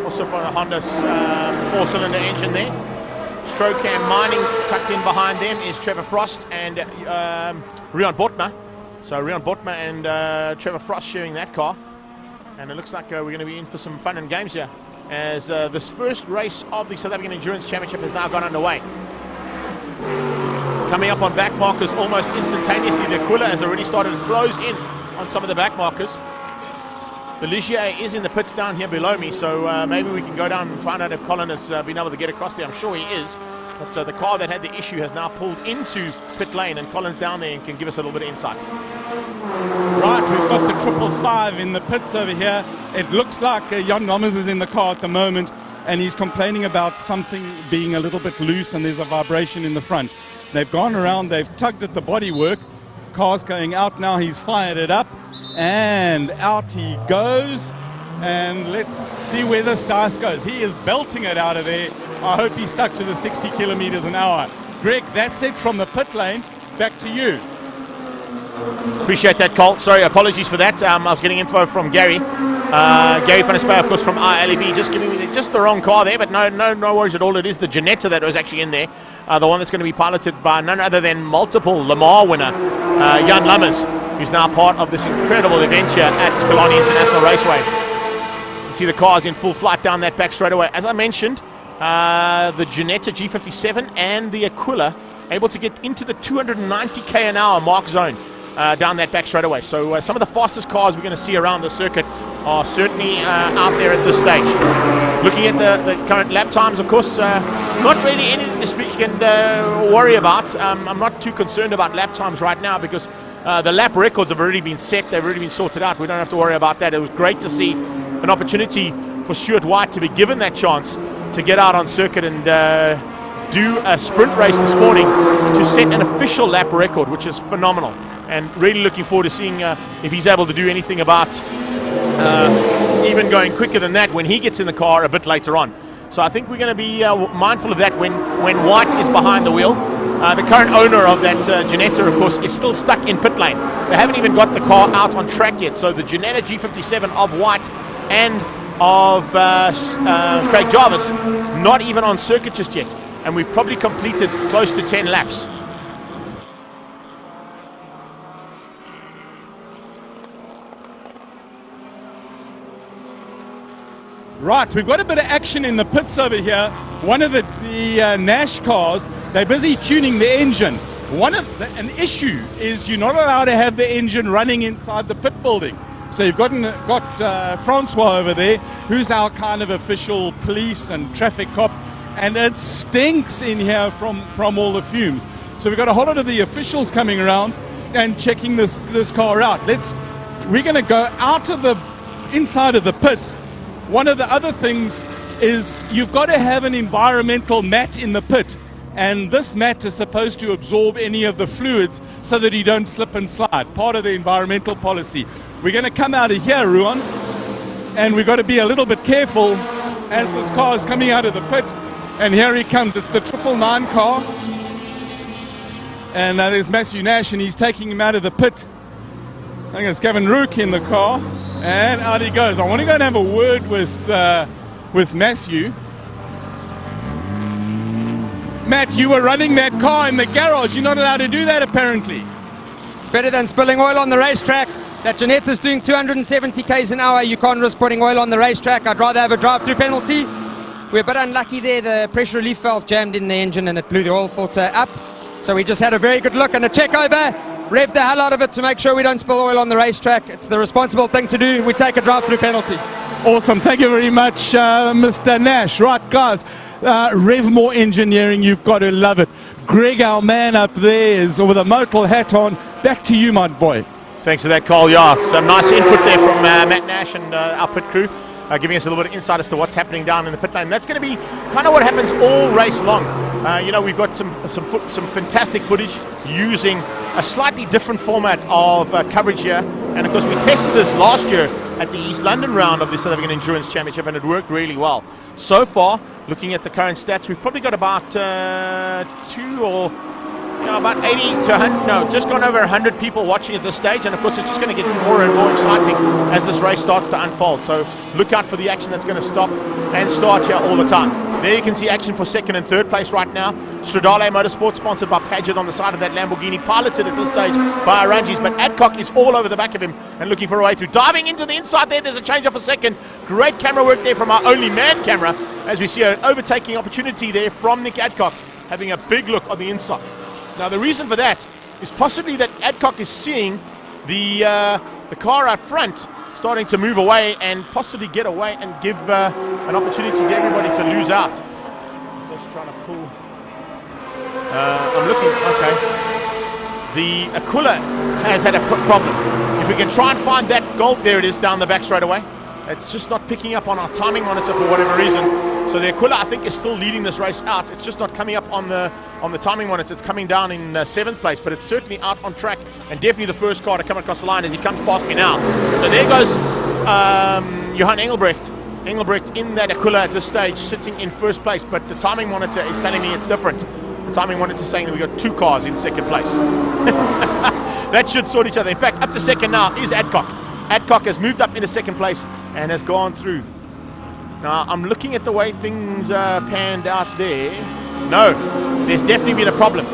also for the Honda's 4-cylinder engine there. Stroke and Mining tucked in behind them is Trevor Frost and Rnd1 Botma. So Rnd1 Botma and Trevor Frost sharing that car. And it looks like we're going to be in for some fun and games here, as this first race of the South African Endurance Championship has now gone underway. Coming up on back markers almost instantaneously, the Aquila has already started to close in on some of the back markers. The Ligier is in the pits down here below me, so maybe we can go down and find out if Colin has been able to get across there. I'm sure he is, but the car that had the issue has now pulled into pit lane, and Colin's down there and can give us a little bit of insight. Right, we've got the 555 in the pits over here. It looks like Jan Gommers is in the car at the moment, and he's complaining about something being a little bit loose, and there's a vibration in the front. They've gone around, they've tugged at the bodywork. Car's going out now, he's fired it up, and out he goes. And let's see where this dice goes. He is belting it out of there. I hope he stuck to the 60 kilometers an hour. Greg, that's it from the pit lane. Back to you. Appreciate that, Colt. Sorry, apologies for that. I was getting info from Gary. Gary van der Spey, of course, from ILEB, just giving me just the wrong car there, but no worries at all. It is the Ginetta that was actually in there, the one that's going to be piloted by none other than multiple Le Mans winner, Jan Lammers, who's now part of this incredible adventure at Killarney International Raceway. You can see the cars in full flight down that back straightaway. As I mentioned, the Ginetta G57 and the Aquila able to get into the 290k an hour mark zone down that back straightaway. So some of the fastest cars we're going to see around the circuit are certainly out there at this stage. Looking at the current lap times, of course, not really anything to speak and worry about. I'm not too concerned about lap times right now, because the lap records have already been set. They've already been sorted out. We don't have to worry about that. It was great to see an opportunity for Stuart White to be given that chance to get out on circuit and do a sprint race this morning to set an official lap record, which is phenomenal. And really looking forward to seeing if he's able to do anything about even going quicker than that when he gets in the car a bit later on. So I think we're going to be mindful of that when White is behind the wheel. The current owner of that Ginetta, of course, is still stuck in pit lane. They haven't even got the car out on track yet. So the Ginetta G57 of White and of Craig Jarvis, not even on circuit just yet. And we've probably completed close to 10 laps. Right, we've got a bit of action in the pits over here. One of the Nash cars, they're busy tuning the engine. An issue is you're not allowed to have the engine running inside the pit building. So you've got Francois over there, who's our kind of official police and traffic cop, and it stinks in here from all the fumes. So we've got a whole lot of the officials coming around and checking this car out. We're going to go out of the inside of the pits. One of the other things is you've got to have an environmental mat in the pit, and this mat is supposed to absorb any of the fluids so that you don't slip and slide, part of the environmental policy. We're going to come out of here, Ruan, and we've got to be a little bit careful as this car is coming out of the pit. And here he comes. It's the 999 car, and there's Matthew Nash, and he's taking him out of the pit. I think it's Gavin Rook in the car. And out he goes. I want to go and have a word with Matthew. Matt, you were running that car in the garage. You're not allowed to do that, apparently. It's better than spilling oil on the racetrack. That Ginetta's doing 270 k's an hour. You can't risk putting oil on the racetrack. I'd rather have a drive-through penalty. We're a bit unlucky there. The pressure relief valve jammed in the engine and it blew the oil filter up. So we just had a very good look and a check over. Rev the hell out of it to make sure we don't spill oil on the racetrack. It's the responsible thing to do. We take a drive-through penalty. Awesome. Thank you very much, Mr. Nash. Right, guys. Revmore Engineering, you've got to love it. Greg, our man up there, is with a Motel hat on. Back to you, my boy. Thanks for that, Cole. Yeah, some nice input there from Matt Nash and our pit crew, giving us a little bit of insight as to what's happening down in the pit lane. That's going to be kind of what happens all race long. We've got some fantastic footage using a slightly different format of coverage here. And of course, we tested this last year at the East London round of the South African Endurance Championship, and it worked really well. So far, looking at the current stats, we've probably got about 2 or about 80 to 100, no, just gone over 100 people watching at this stage, and of course it's just going to get more and more exciting as this race starts to unfold. So look out for the action that's going to stop and start here all the time. There you can see action for second and third place right now. Stradale Motorsport, sponsored by Paget, on the side of that Lamborghini, piloted at this stage by Rnd1, but Adcock is all over the back of him and looking for a way through. Diving into the inside there, there's a change off a second. Great camera work there from our only man camera, as we see an overtaking opportunity there from Nick Adcock, having a big look on the inside. Now the reason for that is possibly that Adcock is seeing the car out front starting to move away and possibly get away and give an opportunity to everybody to lose out. Just trying to pull. I'm looking. Okay. The Aquila has had a problem. If we can try and find that gold, there it is down the back straight away. It's just not picking up on our timing monitor for whatever reason. So the Aquila, I think, is still leading this race out. It's just not coming up on the timing monitor. It's coming down in 7th place, but it's certainly out on track and definitely the first car to come across the line as he comes past me now. So there goes Johan Engelbrecht. Engelbrecht in that Aquila at this stage, sitting in first place, but the timing monitor is telling me it's different. The timing monitor is saying that we've got 2 cars in second place. That should sort each other. In fact, up to second now is Adcock. Adcock has moved up into second place and has gone through. Now, I'm looking at the way things panned out there. No, there's definitely been a problem.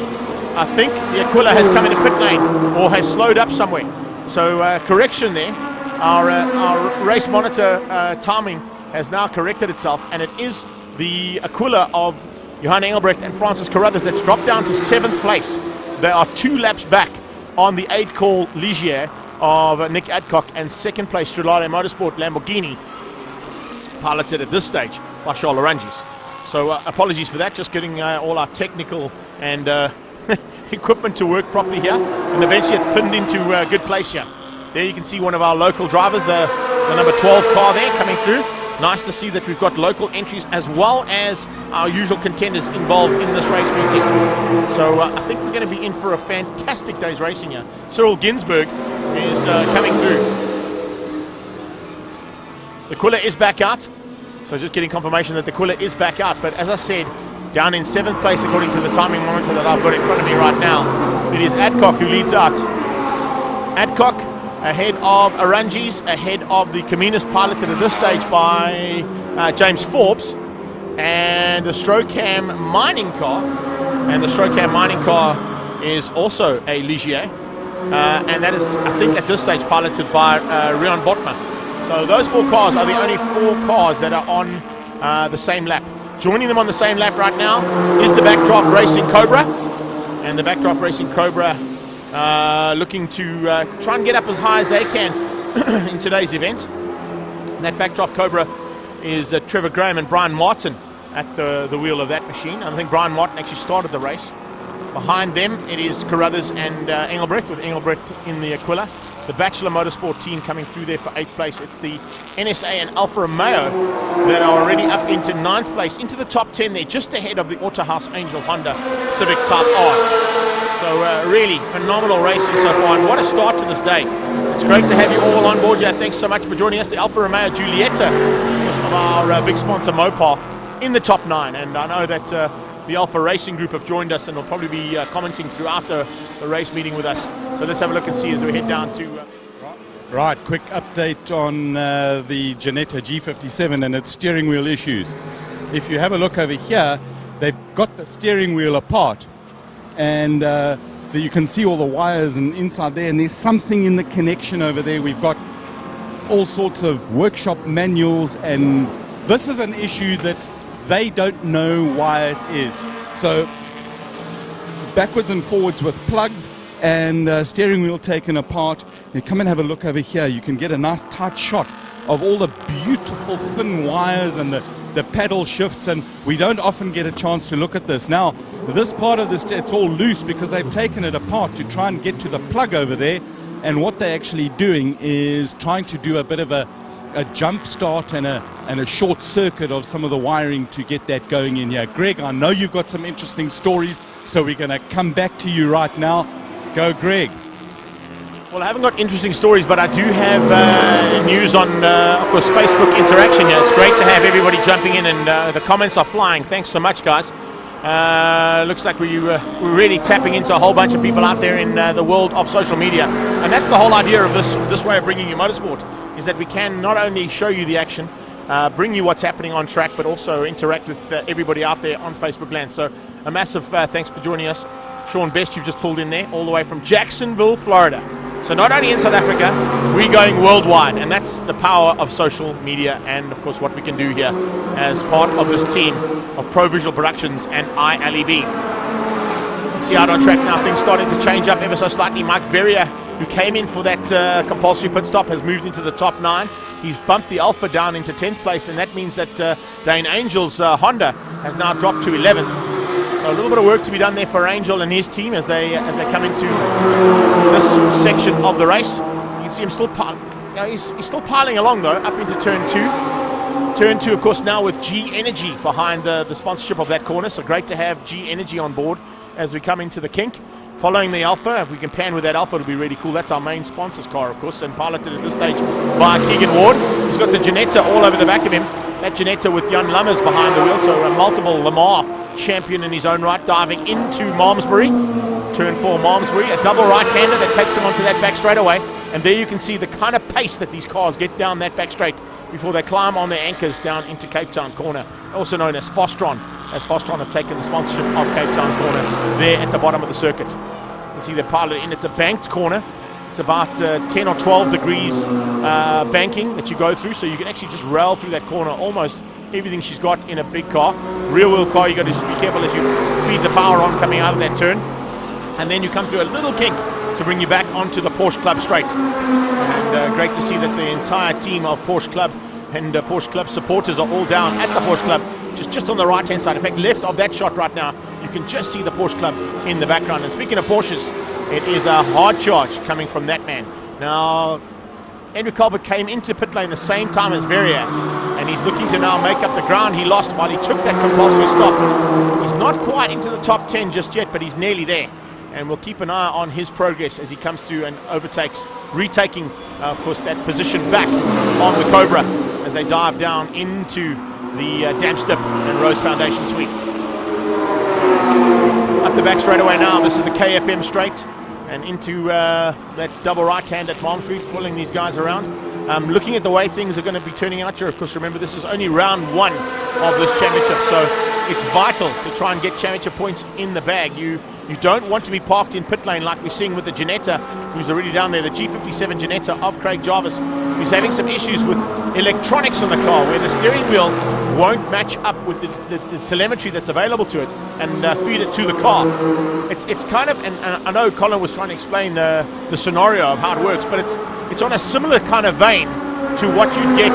I think the Aquila has come into pit lane or has slowed up somewhere. So, correction there. Our race monitor timing has now corrected itself, and it is the Aquila of Johan Engelbrecht and Francis Carruthers that's dropped down to 7th place. They are 2 laps back on the 8-call Ligier of Nick Adcock, and second place Stradale Motorsport Lamborghini, piloted at this stage by Charles Rnd1. So apologies for that, just getting all our technical and equipment to work properly here, and eventually it's pinned into a good place here. There you can see one of our local drivers, the number 12 car there coming through. Nice to see that we've got local entries as well as our usual contenders involved in this race meeting. So I think we're going to be in for a fantastic day's racing here. Cyril Ginsberg is coming through. The Aquila is back out. So just getting confirmation that the Aquila is back out. But as I said, down in 7th place according to the timing monitor that I've got in front of me right now, it is Adcock who leads out. Adcock ahead of Rnd1, ahead of the Caminas piloted at this stage by James Forbes, and the Strocam mining car. And the Strocam mining car is also a Ligier, and that is, I think, at this stage piloted by Rian Botman. So those 4 cars are the only 4 cars that are on the same lap. Joining them on the same lap right now is the Backdraft Racing Cobra, and the Backdraft Racing Cobra looking to try and get up as high as they can in today's event. And that Backdraft Cobra is Trevor Graham and Brian Martin at the wheel of that machine. I think Brian Martin actually started the race. Behind them it is Carruthers and Engelbrecht, with Engelbrecht in the Aquila. The Bachelor Motorsport team coming through there for 8th place. It's the NSA and Alfa Romeo that are already up into 9th place, into the top 10 there, just ahead of the Autohaus Angel Honda Civic Type R. So really phenomenal racing so far, and what a start to this day. It's great to have you all on board here. Thanks so much for joining us. The Alfa Romeo Giulietta is of our big sponsor Mopar in the top 9, and I know that the Alfa Racing Group have joined us and will probably be commenting throughout the race meeting with us. So let's have a look and see as we head down to... Right, quick update on the Ginetta G57 and its steering wheel issues. If you have a look over here, they've got the steering wheel apart, and you can see all the wires and inside there, and there's something in the connection over there. We've got all sorts of workshop manuals, and this is an issue that they don't know why it is. So backwards and forwards with plugs and steering wheel taken apart. You come and have a look over here. You can get a nice tight shot of all the beautiful thin wires and the pedal shifts, and we don't often get a chance to look at this. Now, this part of this, it's all loose because they've taken it apart to try and get to the plug over there, and what they're actually doing is trying to do a bit of a jump start and a short circuit of some of the wiring to get that going in here. Greg, I know you've got some interesting stories, so we're going to come back to you right now. Go, Greg. Well, I haven't got interesting stories, but I do have news on, of course, Facebook interaction here. It's great to have everybody jumping in, and the comments are flying. Thanks so much, guys. Looks like we're really tapping into a whole bunch of people out there in the world of social media, and that's the whole idea of this way of bringing you motorsport, is that we can not only show you the action, bring you what's happening on track, but also interact with everybody out there on Facebook land. So a massive thanks for joining us. Sean Best, you've just pulled in there all the way from Jacksonville, Florida. So not only in South Africa, we're going worldwide, and that's the power of social media and, of course, what we can do here as part of this team of Pro Visual Productions and ILEB. See out on track now, things starting to change up ever so slightly. Mike Verrier, who came in for that compulsory pit stop, has moved into the top 9. He's bumped the Alpha down into 10th place, and that means that Dane Angel's Honda has now dropped to 11th. So a little bit of work to be done there for Angel and his team as they come into this section of the race. You can see him still he's still piling along though, up into turn 2. Turn 2, of course, now with G Energy behind the sponsorship of that corner. So great to have G Energy on board as we come into the kink. Following the Alpha, if we can pan with that Alpha, it'll be really cool. That's our main sponsor's car, of course, and piloted at this stage by Keegan Ward. He's got the Janetta all over the back of him. That Janetta with Jan Lammers behind the wheel, so a multiple Lamar champion in his own right, diving into Malmesbury. Turn 4 Malmesbury, a double right-hander that takes him onto that back straightaway. And there you can see the kind of pace that these cars get down that back straight before they climb on their anchors down into Cape Town Corner, also known as Fostron, as Fostron have taken the sponsorship of Cape Town Corner there at the bottom of the circuit. You see the pilot in, it's a banked corner. It's about 10 or 12 degrees banking that you go through, so you can actually just rail through that corner, almost everything she's got in a big car. Rear wheel car, you got to just be careful as you feed the power on coming out of that turn. And then you come through a little kink to bring you back onto the Porsche Club straight. And great to see that the entire team of Porsche Club and Porsche Club supporters are all down at the Porsche Club, just on the right hand side. In fact, left of that shot right now, you can just see the Porsche Club in the background. And speaking of Porsches, it is a hard charge coming from that man. Now, Andrew Colbert came into pit lane the same time as Verrier, and he's looking to now make up the ground he lost while he took that compulsory stop. He's not quite into the top 10 just yet, but he's nearly there. And we'll keep an eye on his progress as he comes through and overtakes, retaking, of course, that position back on the Cobra as they dive down into the Dam Stip and Rose Foundation Suite. Up the back straight away now, this is the KFM straight, and into that double right hand at Malmesbury, pulling these guys around. Looking at the way things are going to be turning out here, of course, remember this is only round 1 of this championship, so it's vital to try and get championship points in the bag. You don't want to be parked in pit lane like we're seeing with the Janetta, who's already down there, the G57 Janetta of Craig Jarvis, who's having some issues with electronics on the car, where the steering wheel won't match up with the telemetry that's available to it and feed it to the car. It's kind of, and I know Colin was trying to explain the scenario of how it works, but it's on a similar kind of vein to what you'd get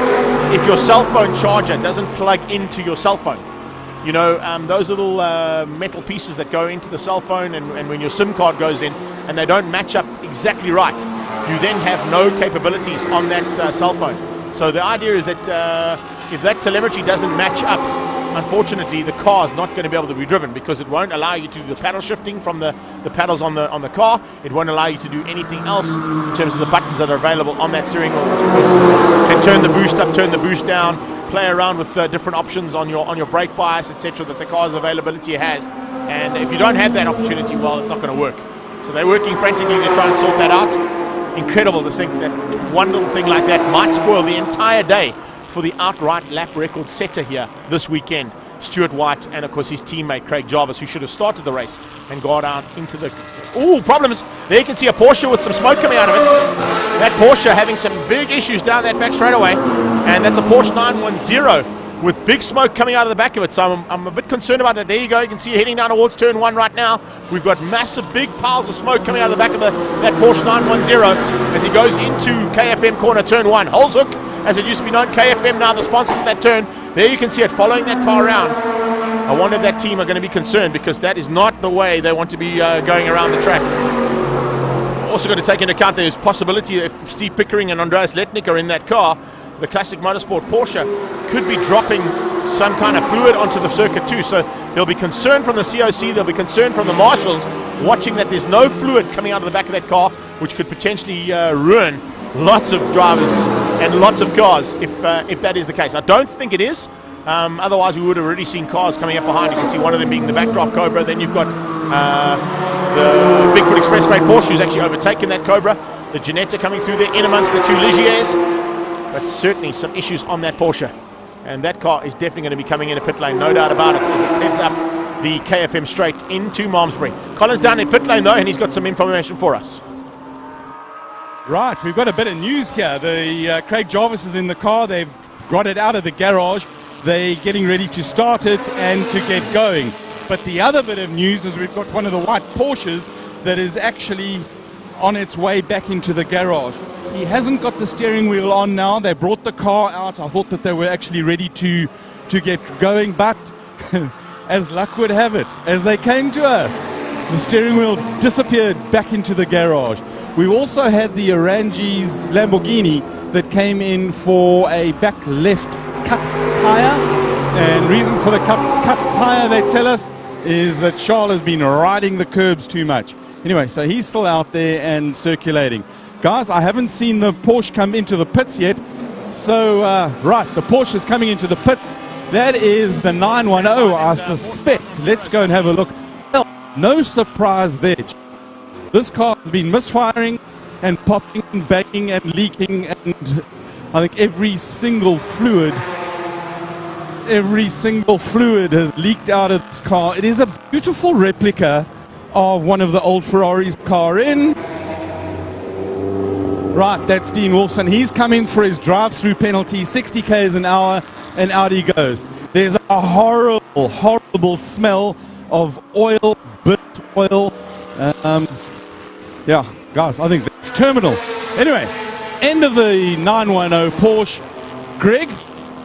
if your cell phone charger doesn't plug into your cell phone. You know, those little metal pieces that go into the cell phone, and when your SIM card goes in and they don't match up exactly right, you then have no capabilities on that cell phone. So the idea is that if that telemetry doesn't match up, unfortunately the car is not going to be able to be driven, because it won't allow you to do the paddle shifting from the paddles on the car. It won't allow you to do anything else in terms of the buttons that are available on that steering wheel. You can turn the boost up, turn the boost down, play around with different options on your brake bias, etc., that the car's availability has. And if you don't have that opportunity, well, it's not going to work. So they're working frantically to try and sort that out. Incredible to think that one little thing like that might spoil the entire day for the outright lap record setter here this weekend, Stuart White, and of course his teammate Craig Jarvis, who should have started the race and got out into the... Ooh, problems. There you can see a Porsche with some smoke coming out of it. That Porsche having some big issues down that back straightaway, and that's a Porsche 910 with big smoke coming out of the back of it. So I'm a bit concerned about that. There you go. You can see it heading down towards turn 1 right now. We've got massive big piles of smoke coming out of the back of that Porsche 910 as he goes into KFM corner turn 1. Holzhoek, as it used to be known, KFM now the sponsor for that turn. There you can see it following that car around. I wonder if that team are going to be concerned, because that is not the way they want to be going around the track. Also going to take into account there's possibility if Steve Pickering and Andreas Letnik are in that car, the Classic Motorsport Porsche could be dropping some kind of fluid onto the circuit too. So there'll be concern from the COC, there'll be concern from the marshals, watching that there's no fluid coming out of the back of that car, which could potentially ruin lots of drivers and lots of cars if that is the case. I don't think it is, Otherwise, we would have already seen cars coming up behind. You can see one of them being the backdraft Cobra. Then you've got the Bigfoot Express Freight Porsche, who's actually overtaken that Cobra. The Ginetta coming through there in amongst the two Ligiers. But certainly some issues on that Porsche. And that car is definitely going to be coming in a pit lane, no doubt about it, as it heads up the KFM straight into Malmesbury. Colin's down in pit lane though, and he's got some information for us. Right, we've got a bit of news here. The Craig Jarvis is in the car. They've got it out of the garage. They're getting ready to start it and to get going. But the other bit of news is we've got one of the white Porsches that is actually on its way back into the garage. He hasn't got the steering wheel on now. They brought the car out. I thought that they were actually ready to get going, but as luck would have it, as they came to us, the steering wheel disappeared back into the garage. We also had the Rnd1 Lamborghini that came in for a back left cut tyre. And reason for the cut tyre, they tell us, is that Charles has been riding the curbs too much. Anyway, so he's still out there and circulating. Guys, I haven't seen the Porsche come into the pits yet. So, right, the Porsche is coming into the pits. That is the 910, I suspect. Let's go and have a look. Well, no surprise there. This car has been misfiring and popping and banging and leaking, and I think every single fluid has leaked out of this car. It is a beautiful replica of one of the old Ferraris car in. Right, that's Dean Wilson. He's coming for his drive-through penalty, 60 k's an hour, and out he goes. There's a horrible, horrible smell of oil, burnt oil. Yeah, guys, I think that's terminal. Anyway, end of the 910 Porsche. Greg,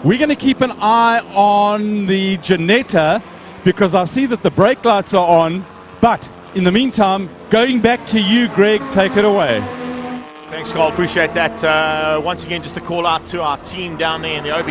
we're going to keep an eye on the Ginetta because I see that the brake lights are on. But in the meantime, going back to you, Greg, take it away. Thanks, Carl. Appreciate that. Once again, just a call out to our team down there in the OB.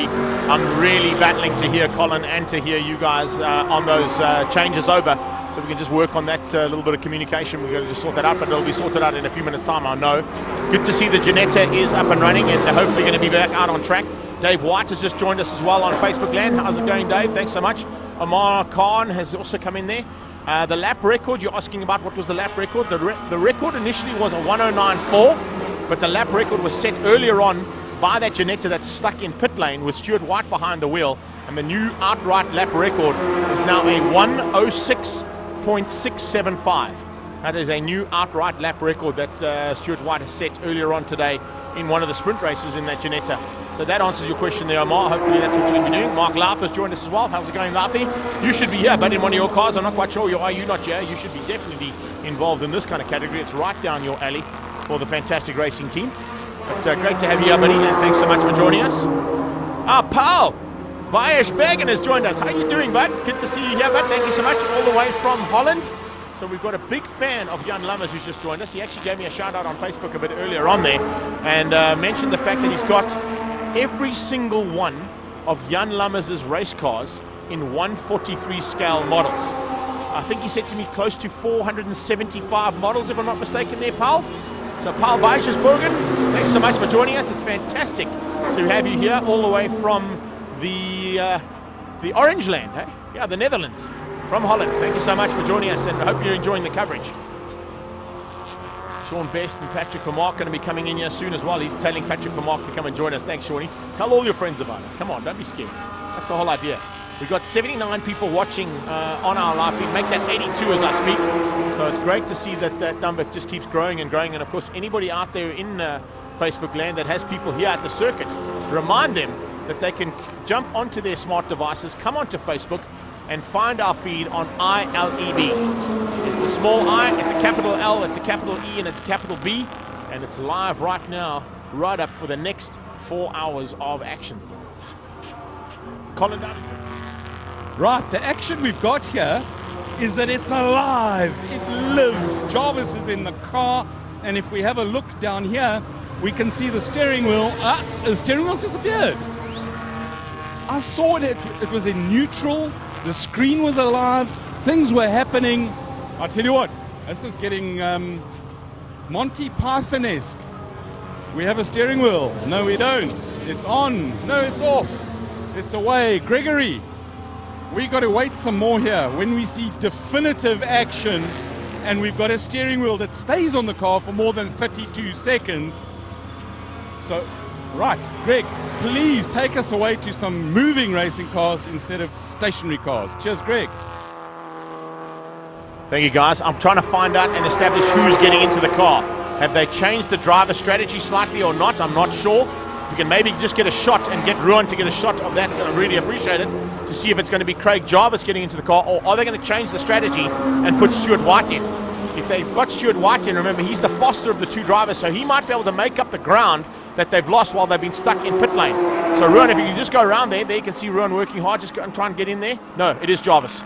I'm really battling to hear Colin and to hear you guys on those changes over. So we can just work on that little bit of communication. We're going to just sort that out, but it'll be sorted out in a few minutes' time, I know. Good to see the Ginetta is up and running and hopefully going to be back out on track. Dave White has just joined us as well on Facebook Land. How's it going, Dave? Thanks so much. Amar Khan has also come in there. The lap record, you're asking about what was the lap record. The record initially was a 109.4, but the lap record was set earlier on by that Ginetta that's stuck in pit lane with Stuart White behind the wheel. And the new outright lap record is now a 106.675. That is a new outright lap record that Stuart White has set earlier on today in one of the sprint races in that Ginetta. So that answers your question there, Omar. Hopefully that's what you're going to be doing. Mark Louth has joined us as well. How's it going, Louthie? You should be here, but in one of your cars. I'm not quite sure. Are you not here? You should be definitely involved in this kind of category. It's right down your alley for the fantastic racing team. But great to have you here, buddy, and thanks so much for joining us. Our pal, Bayesh Bergen has joined us. How are you doing, bud? Good to see you here, bud. Thank you so much, all the way from Holland. So we've got a big fan of Jan Lammers who's just joined us. He actually gave me a shout out on Facebook a bit earlier on there and mentioned the fact that he's got every single one of Jan Lammers' race cars in 143 scale models. I think he said to me close to 475 models, if I'm not mistaken there, pal. So Paul Bayersbergen, thanks so much for joining us. It's fantastic to have you here all the way from the Orange Land, eh? Yeah, the Netherlands, from Holland. Thank you so much for joining us, and I hope you're enjoying the coverage. Sean Best and Patrick Vermark going to be coming in here soon as well. He's telling Patrick Vermark to come and join us. Thanks, Shawnee. Tell all your friends about us. Come on, don't be scared. That's the whole idea. We've got 79 people watching on our live feed. Make that 82 as I speak. So it's great to see that that number just keeps growing and growing. And of course, anybody out there in Facebook land that has people here at the circuit, remind them that they can jump onto their smart devices, come onto Facebook, and find our feed on ILEB. It's a small I, it's a capital L, it's a capital E, and it's a capital B. And it's live right now, right up for the next 4 hours of action. Colin Dunn. Right, the action we've got here is that it's alive. It lives. Jarvis is in the car, and if we have a look down here, we can see the steering wheel. The steering wheel's disappeared. I saw it. It was in neutral. The screen was alive. Things were happening. I'll tell you what, this is getting Monty Python-esque. We have a steering wheel. No, we don't. It's on. No, it's off. It's away. Gregory, we got to wait some more here. When we see definitive action and we've got a steering wheel that stays on the car for more than 32 seconds. So, right, Greg, please take us away to some moving racing cars instead of stationary cars. Cheers, Greg. Thank you, guys. I'm trying to find out and establish who's getting into the car. Have they changed the driver strategy slightly or not? I'm not sure. If you can maybe just get a shot and get Ruan to get a shot of that, I really appreciate it, to see if it's going to be Craig Jarvis getting into the car, or are they going to change the strategy and put Stuart White in? If they've got Stuart White in, remember, he's the faster of the two drivers, so he might be able to make up the ground that they've lost while they've been stuck in pit lane. So Ruan, if you can just go around there you can see Ruan working hard, just go and try and get in there. No, it is Jarvis.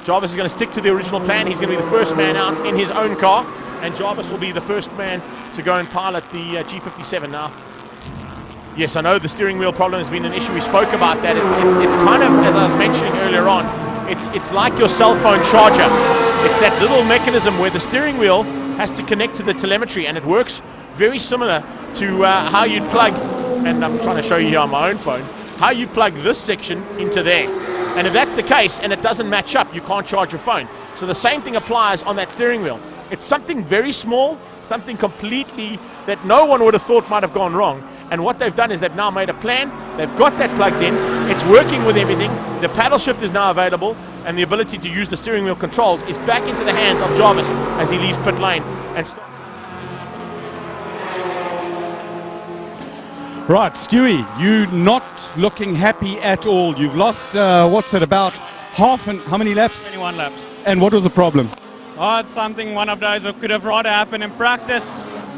Jarvis is going to stick to the original plan. He's going to be the first man out in his own car, and Jarvis will be the first man to go and pilot the G57 now. Yes, I know the steering wheel problem has been an issue. We spoke about that. It's kind of, as I was mentioning earlier on, it's like your cell phone charger. It's that little mechanism where the steering wheel has to connect to the telemetry, and it works very similar to how you'd plug, and I'm trying to show you here on my own phone, how you plug this section into there. And if that's the case and it doesn't match up, you can't charge your phone. So the same thing applies on that steering wheel. It's something very small, something completely that no one would have thought might have gone wrong. And what they've done is they've now made a plan. They've got that plugged in. It's working with everything. The paddle shift is now available, and the ability to use the steering wheel controls is back into the hands of Jarvis as he leaves pit lane. And Right, Stewie, you not looking happy at all. You've lost, what's it, about half, and how many laps? 21 laps. And what was the problem? Oh, it's something, one of those that could have rather happened in practice.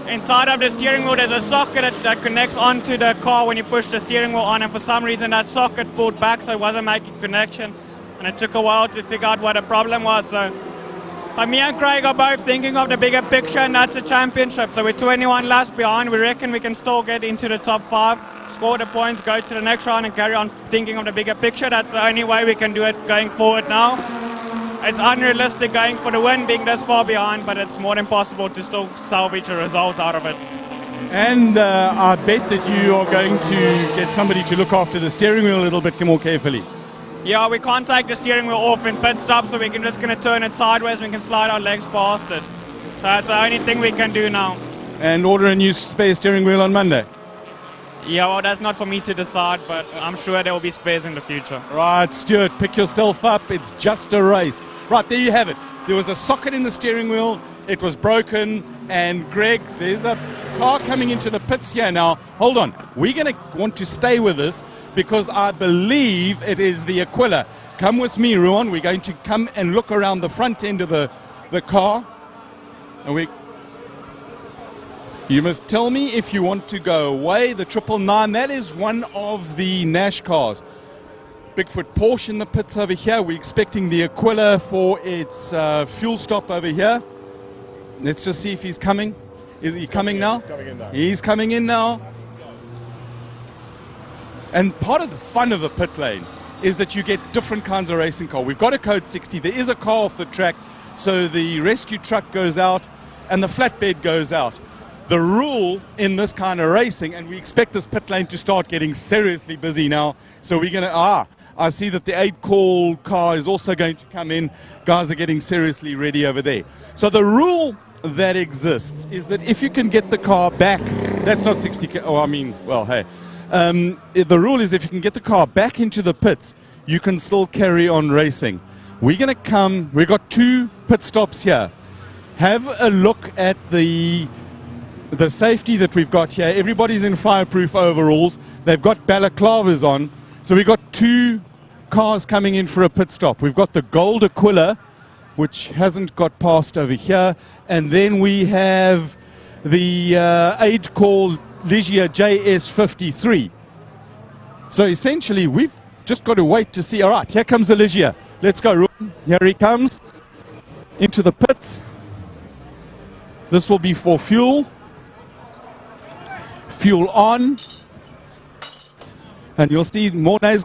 Inside of the steering wheel, there's a socket that connects onto the car when you push the steering wheel on, and for some reason that socket pulled back, so it wasn't making connection. And it took a while to figure out what the problem was. So me and Craig are both thinking of the bigger picture, and that's a championship. So we're 21 laps behind. We reckon we can still get into the top 5, score the points, go to the next round, and carry on thinking of the bigger picture. That's the only way we can do it going forward now. It's unrealistic going for the win, being this far behind, but it's more than possible to still salvage a result out of it. And I bet that you are going to get somebody to look after the steering wheel a little bit more carefully. Yeah, we can't take the steering wheel off in pit stop, so we're just going to turn it sideways. We can slide our legs past it. So that's the only thing we can do now. And order a new spare steering wheel on Monday. Yeah, well, that's not for me to decide, but I'm sure there will be spares in the future. Right, Stuart, pick yourself up. It's just a race. Right, there you have it. There was a socket in the steering wheel. It was broken. And Greg, there's a car coming into the pits here now. Hold on. We're going to want to stay with this because I believe it is the Aquila. Come with me, Ruan. We're going to come and look around the front end of the car. And you must tell me if you want to go away. The 999, that is one of the Nash cars. Bigfoot Porsche in the pits over here. We're expecting the Aquila for its fuel stop over here. Let's just see if he's coming. Is he coming now? He's coming in now. And part of the fun of the pit lane is that you get different kinds of racing car. We've got a Code 60. There is a car off the track, so the rescue truck goes out and the flatbed goes out. The rule in this kind of racing, and we expect this pit lane to start getting seriously busy now, so we're going to, I see that the 8-call car is also going to come in. Guys are getting seriously ready over there. So the rule that exists is that if you can get the car back, that's not 60, oh, I mean, well, hey. The rule is if you can get the car back into the pits, you can still carry on racing. We're going to come, we've got 2 pit stops here. Have a look at the safety that we've got here. Everybody's in fireproof overalls. They've got balaclavas on. So we've got 2 cars coming in for a pit stop. We've got the Gold Aquila, which hasn't got past over here. And then we have the age called Ligia JS53. So essentially, we've just got to wait to see. All right, here comes the Ligia. Let's go, Ruan. Here he comes into the pits. This will be for fuel. Fuel on. And you'll see Mornay's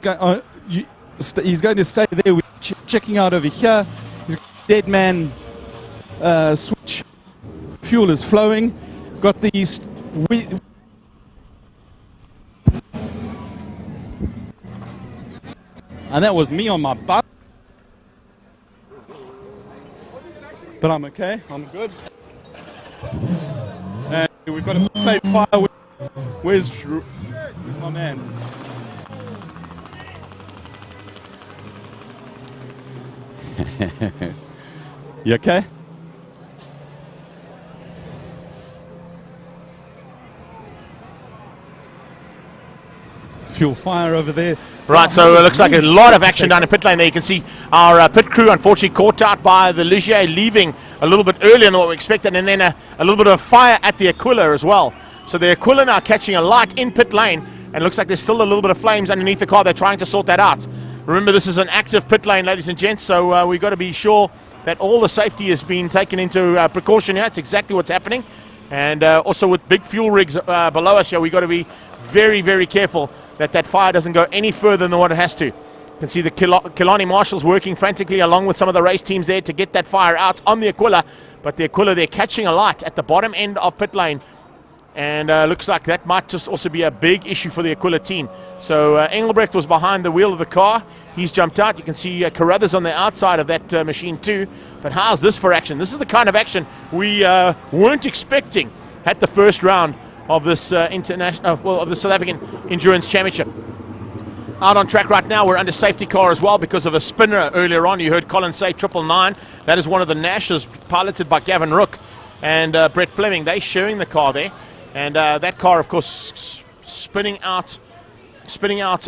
he's going to stay there. We're checking out over here. Dead man switch. Fuel is flowing. Got these. And that was me on my butt. But I'm okay. I'm good. And we've got a fake fire. Where's my man? You okay? Fuel fire over there. Right, so it looks like a lot of action down in pit lane there. You can see our pit crew unfortunately caught out by the Ligier, leaving a little bit earlier than what we expected, and then a little bit of fire at the Aquila as well. So the Aquila now catching a light in pit lane, and it looks like there's still a little bit of flames underneath the car. They're trying to sort that out. Remember, this is an active pit lane, ladies and gents, so we've got to be sure that all the safety has been taken into precaution here. It's exactly what's happening. And also with big fuel rigs below us here, we've got to be very, very careful that that fire doesn't go any further than what it has to. You can see the Killarney marshals working frantically along with some of the race teams there to get that fire out on the Aquila. But the Aquila, they're catching a light at the bottom end of pit lane. And looks like that might just also be a big issue for the Aquila team. So Engelbrecht was behind the wheel of the car. He's jumped out. You can see Carruthers on the outside of that machine too. But how's this for action? This is the kind of action we weren't expecting at the first round of this of the South African Endurance Championship. Out on track right now, we're under safety car as well because of a spinner earlier on. You heard Colin say 999. That is one of the Nashes piloted by Gavin Rook and Brett Fleming. They're sharing the car there. And that car, of course, spinning out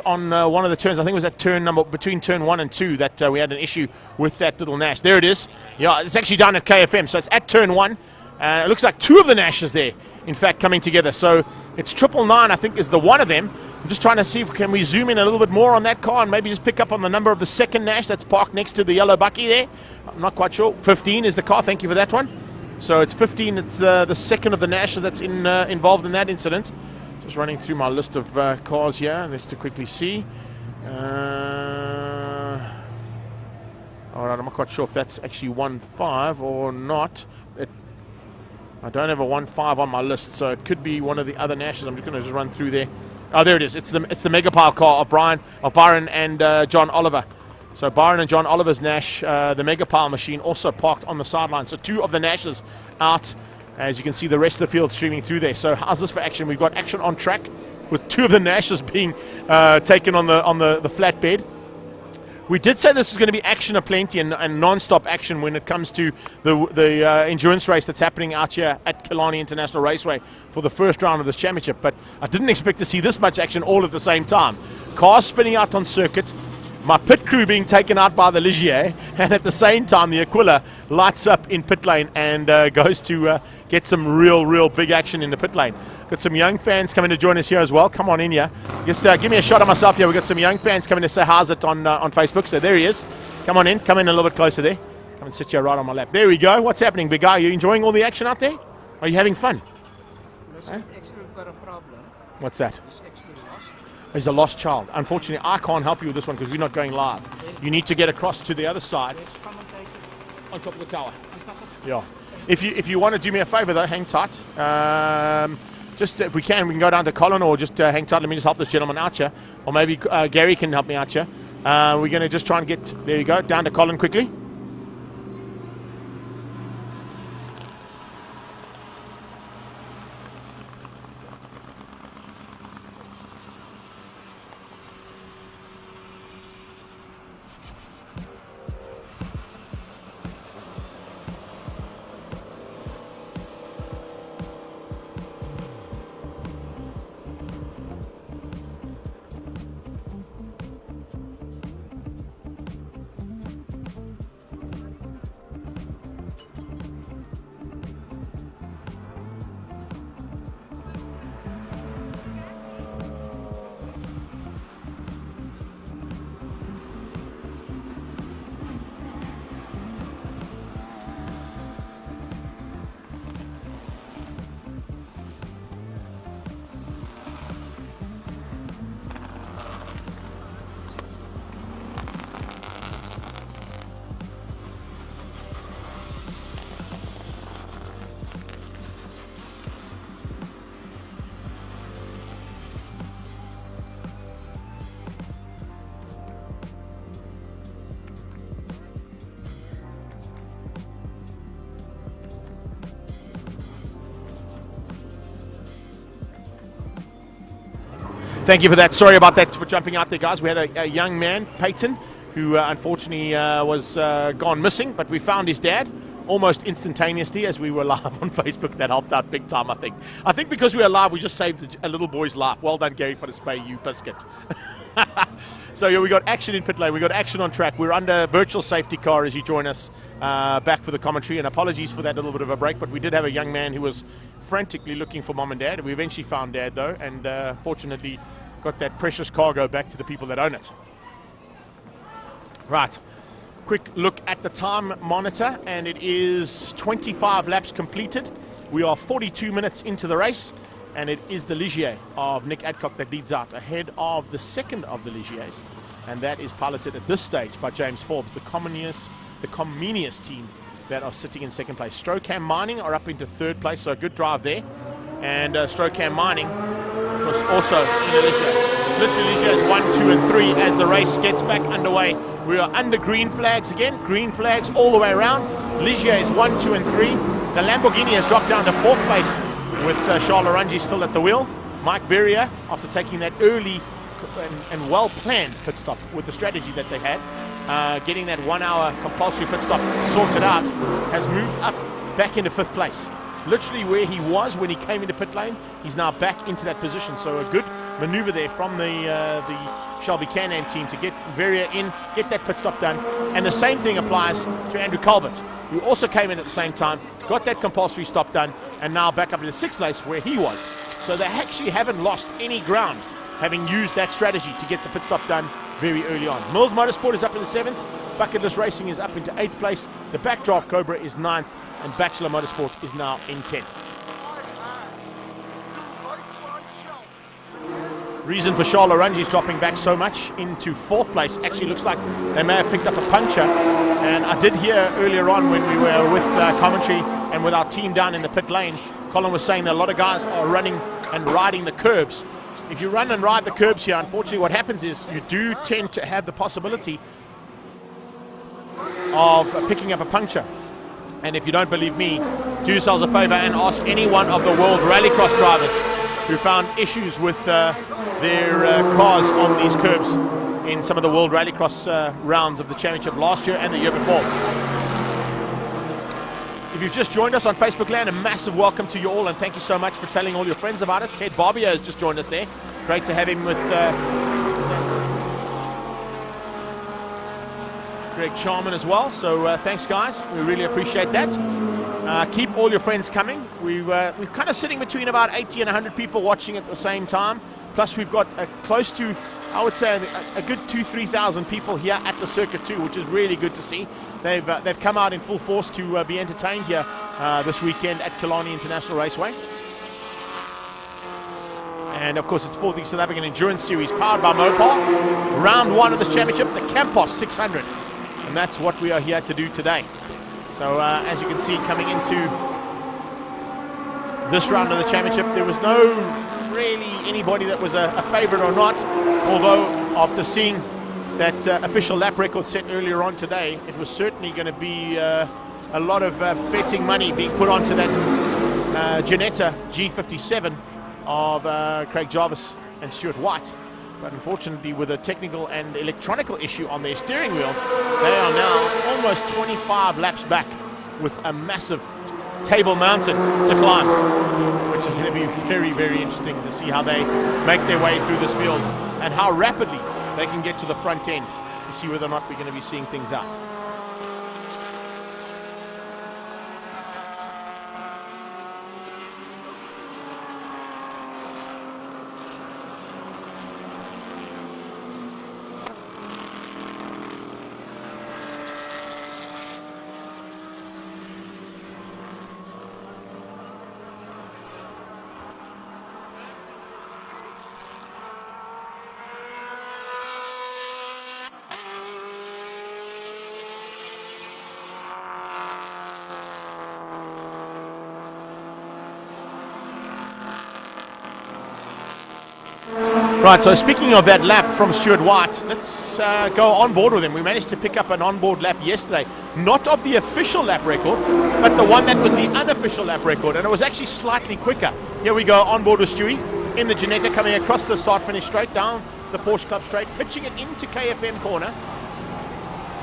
on one of the turns. I think it was that turn between turn 1 and 2 that we had an issue with that little Nash. There it is. Yeah, it's actually down at KFM, so it's at turn 1. It looks like 2 of the Nashes there, in fact, coming together. So it's 999, I think, is the one of them. I'm just trying to see if can we zoom in a little bit more on that car and maybe just pick up on the number of the second Nash that's parked next to the yellow bucky there. I'm not quite sure. 15 is the car. Thank you for that one. So it's 15. It's the second of the Nashes that's involved in that incident. Just running through my list of cars here just to quickly see. All right, I'm not quite sure if that's actually 1.5 or not. I don't have a 1.5 on my list, so it could be one of the other Nashes. I'm just going to run through there. Oh, there it is. It's the Megapile car of Byron and John Oliver. So Byron and John Oliver's Nash, the Megapile machine, also parked on the sideline. So 2 of the Nashes out. As you can see, the rest of the field streaming through there. So how's this for action? We've got action on track with 2 of the Nashes being taken on the flatbed. We did say this is going to be action aplenty and non-stop action when it comes to the endurance race that's happening out here at Killarney International Raceway for the first round of this championship. But I didn't expect to see this much action all at the same time. Cars spinning out on circuit, my pit crew being taken out by the Ligier, and at the same time the Aquila lights up in pit lane and goes to get some real big action in the pit lane. Got some young fans coming to join us here as well. Come on in here. Just give me a shot of myself here. We've got some young fans coming to say how's it on Facebook. So there he is. Come on in. Come in a little bit closer there. Come and sit here right on my lap. There we go. What's happening, big guy? Are you enjoying all the action out there? Are you having fun? Listen, actually, we've got a problem. What's that? It's actually lost. He's a lost child. Unfortunately, I can't help you with this one because we're not going live. You need to get across to the other side. On top of the tower. Yeah. If you want to do me a favor though, hang tight. Just if we can go down to Colin, or just hang tight. Let me just help this gentleman out here, or maybe Gary can help me out here. We're going to just try and get, there you go, down to Colin quickly. Thank you for that. Sorry about that, for jumping out there, guys. We had a young man, Peyton, who unfortunately was gone missing, but we found his dad almost instantaneously as we were live on Facebook. That helped out big time, I think. I think because we were live, we just saved a little boy's life. Well done, Gary, for the spay, you biscuit. So yeah, we got action in pit lane. We got action on track. We're under virtual safety car as you join us back for the commentary. And apologies for that little bit of a break, but we did have a young man who was frantically looking for mom and dad. We eventually found dad though, and fortunately got that precious cargo back to the people that own it. Right. Quick look at the time monitor, and it is 25 laps completed. We are 42 minutes into the race, and it is the Ligier of Nick Adcock that leads out ahead of the second of the Ligiers, and that is piloted at this stage by James Forbes, the Comenius team that are sitting in second place. Strocam Mining are up into third place, so a good drive there, and Strocam Mining was also in the Ligier. Literally Ligier is 1, 2, and 3 as the race gets back underway. We are under green flags again, green flags all the way around. Ligier is 1, 2, and 3. The Lamborghini has dropped down to fourth place with Charles Rnd1 still at the wheel. Mike Verrier, after taking that early and well-planned pit stop with the strategy that they had, getting that 1 hour compulsory pit stop sorted out, has moved up back into fifth place. Literally where he was when he came into pit lane, he's now back into that position. So a good maneuver there from the Shelby Can-Am team to get Verrier in, get that pit stop done. And the same thing applies to Andrew Colbert, who also came in at the same time, got that compulsory stop done, and now back up into sixth place where he was. So they actually haven't lost any ground, having used that strategy to get the pit stop done very early on. Mills Motorsport is up in the 7th, Bucketless Racing is up into 8th place, the Backdraft Cobra is 9th, and Bachelor Motorsport is now in 10th. Reason for Charles Rnd1's dropping back so much into 4th place actually looks like they may have picked up a puncture. And I did hear earlier on when we were with commentary and with our team down in the pit lane, Colin was saying that a lot of guys are running and riding the curbs. If you run and ride the curbs here, unfortunately what happens is you do tend to have the possibility of picking up a puncture. And if you don't believe me, do yourselves a favor and ask any one of the World Rallycross drivers who found issues with their cars on these curbs in some of the World Rallycross rounds of the championship last year and the year before. If you've just joined us on Facebook Land, a massive welcome to you all, and thank you so much for telling all your friends about us. Ted Barbier has just joined us there. Great to have him with Greg Charman as well. So thanks, guys. We really appreciate that. Keep all your friends coming. We're kind of sitting between about 80 and 100 people watching at the same time. Plus, we've got close to, I would say, a good 2,000-3,000 people here at the circuit too, which is really good to see. They've come out in full force to be entertained here this weekend at Killarney International Raceway. And of course, it's for the South African Endurance Series, powered by Mopar. Round 1 of this championship, the Campos 600, and that's what we are here to do today. So as you can see, coming into this round of the championship, there was no really anybody that was a favorite or not, although after seeing that official lap record set earlier on today, it was certainly going to be a lot of betting money being put onto that Ginetta G57 of Craig Jarvis and Stuart White. But unfortunately, with a technical and electronical issue on their steering wheel, they are now almost 25 laps back with a massive Table Mountain to climb, which is going to be very, very interesting to see how they make their way through this field and how rapidly they can get to the front end to see whether or not we're going to be seeing things out. Right, so speaking of that lap from Stuart White, let's go on board with him. We managed to pick up an onboard lap yesterday, not of the official lap record, but the one that was the unofficial lap record, and it was actually slightly quicker. Here we go on board with Stewie. in the Ginetta, coming across the start-finish straight, down the Porsche Club straight, pitching it into KFM corner.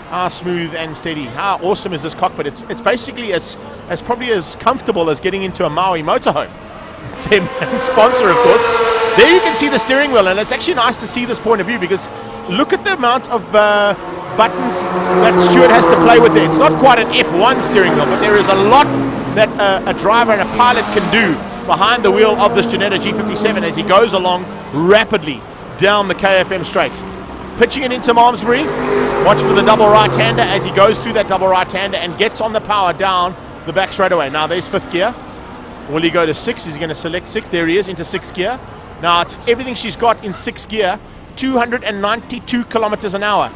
How smooth and steady. How awesome is this cockpit? It's basically as probably as comfortable as getting into a Maui motorhome. It's their sponsor, of course. There you can see the steering wheel, and it's actually nice to see this point of view, because look at the amount of buttons that Stuart has to play with there. It's not quite an F1 steering wheel, but there is a lot that a driver and a pilot can do behind the wheel of this Ginetta G57 as he goes along rapidly down the KFM straight. Pitching it into Malmesbury. Watch for the double right-hander as he goes through that double right-hander and gets on the power down the back straightaway. Now there's 5th gear. Will he go to 6? Is he going to select 6? There he is, into 6th gear. Now it's everything she's got in 6th gear, 292 kilometers an hour.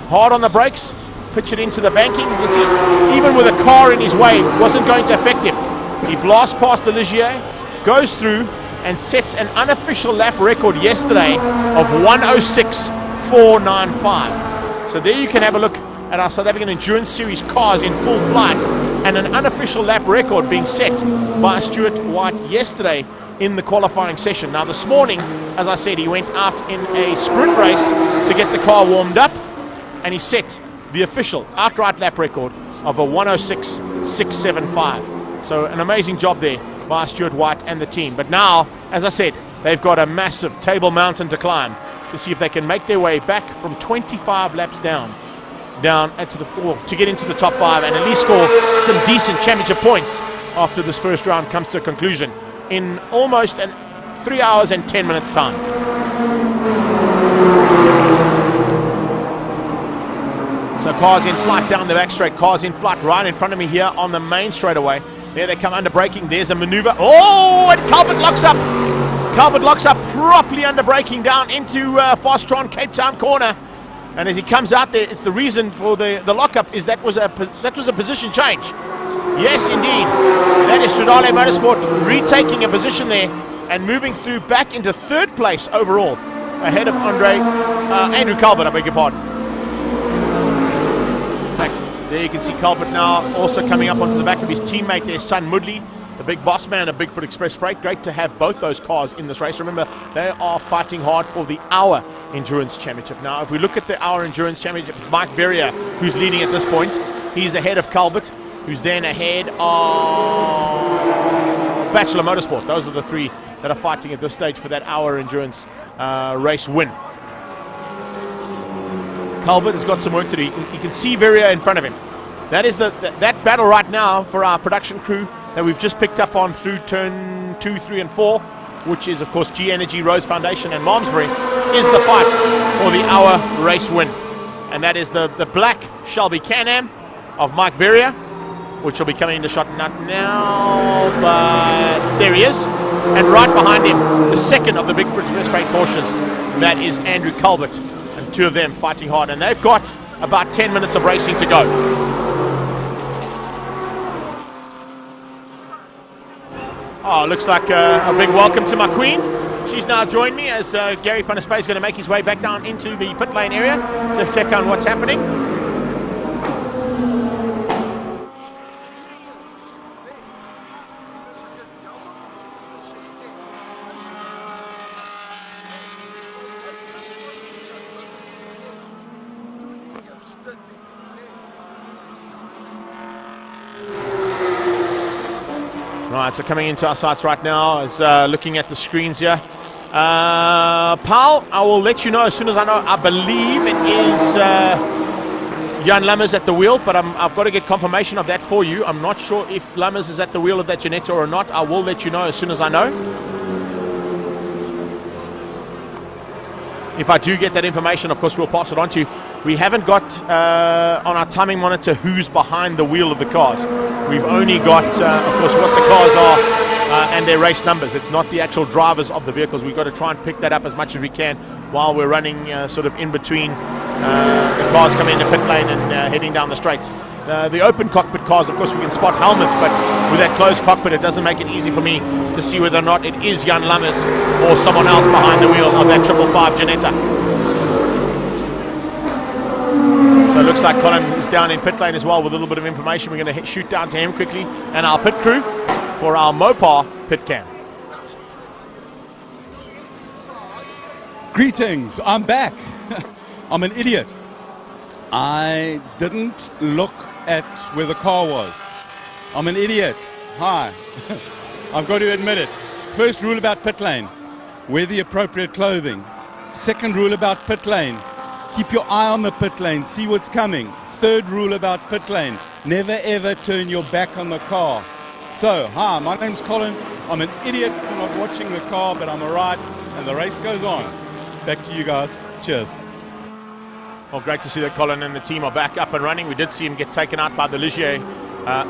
Hard on the brakes, pitch it into the banking. You can see, even with a car in his way, it wasn't going to affect him. He blasts past the Ligier, goes through, and sets an unofficial lap record yesterday of 106.495. So there you can have a look at our South African Endurance Series cars in full flight, and an unofficial lap record being set by Stuart White yesterday in the qualifying session. Now this morning, as I said, he went out in a sprint race to get the car warmed up, and he set the official outright lap record of a 106.675. So an amazing job there by Stuart White and the team. But now, as I said, they've got a massive Table Mountain to climb to see if they can make their way back from 25 laps down into the, or to get into the top 5 and at least score some decent championship points after this first round comes to a conclusion in almost 3 hours and 10 minutes time. So cars in flight down the back straight, cars in flight right in front of me here on the main straightaway. There they come under braking. There's a maneuver. Oh, and Calvert locks up. Calvert locks up properly under braking down into Fastron Cape Town corner. And as he comes out there, it's the reason for the lockup is that was a position change. Yes, indeed. That is Stradale Motorsport retaking a position there and moving through back into 3rd place overall, ahead of Andrew Calvert, I beg your pardon. In fact, there you can see Calvert now also coming up onto the back of his teammate there, Son Mudley, the big boss man of Bigfoot Express Freight. Great to have both those cars in this race. Remember, they are fighting hard for the Hour Endurance Championship. Now, if we look at the Hour Endurance Championship, it's Mike Verrier who's leading at this point. He's ahead of Calvert, who's then ahead of Bachelor Motorsport. Those are the 3 that are fighting at this stage for that Hour Endurance race win. Calvert has got some work to do. You can see Verrier in front of him. That is that battle right now for our production crew that we've just picked up on through turn 2, 3, and 4, which is, of course, G Energy, Rose Foundation, and Malmesbury, is the fight for the Hour race win. And that is the black Shelby Can-Am of Mike Verrier, which will be coming into shot not now, but there he is. And right behind him, the second of the big Express Freight Porsches, that is Andrew Calvert. And 2 of them fighting hard. And they've got about 10 minutes of racing to go. Oh, looks like a big welcome to my queen. She's now joined me as Gary van der Spey is going to make his way back down into the pit lane area to check on what's happening. Right, so coming into our sights right now is looking at the screens here. Paul, I will let you know as soon as I know. I believe it is Jan Lammers at the wheel, but I've got to get confirmation of that for you. I'm not sure if Lammers is at the wheel of that Ginetta or not. I will let you know as soon as I know. If I do get that information, of course, we'll pass it on to you. We haven't got on our timing monitor who's behind the wheel of the cars. We've only got, of course, what the cars are and their race numbers. It's not the actual drivers of the vehicles. We've got to try and pick that up as much as we can while we're running sort of in between the cars coming into pit lane and heading down the straights. The open cockpit cars, of course, we can spot helmets, but with that closed cockpit, it doesn't make it easy for me to see whether or not it is Jan Lammers or someone else behind the wheel of that 555 Ginetta. So it looks like Colin is down in pit lane as well with a little bit of information. We're going to shoot down to him quickly and our pit crew for our Mopar pit cam. Greetings, I'm back. I'm an idiot. I didn't look at where the car was. I'm an idiot. Hi. I've got to admit it. First rule about pit lane, wear the appropriate clothing. Second rule about pit lane, keep your eye on the pit lane, see what's coming. Third rule about pit lane, never ever turn your back on the car. So, hi, my name's Colin. I'm an idiot for not watching the car, but I'm alright, and the race goes on. Back to you guys. Cheers. Well, great to see that Colin and the team are back up and running. We did see him get taken out by the Ligier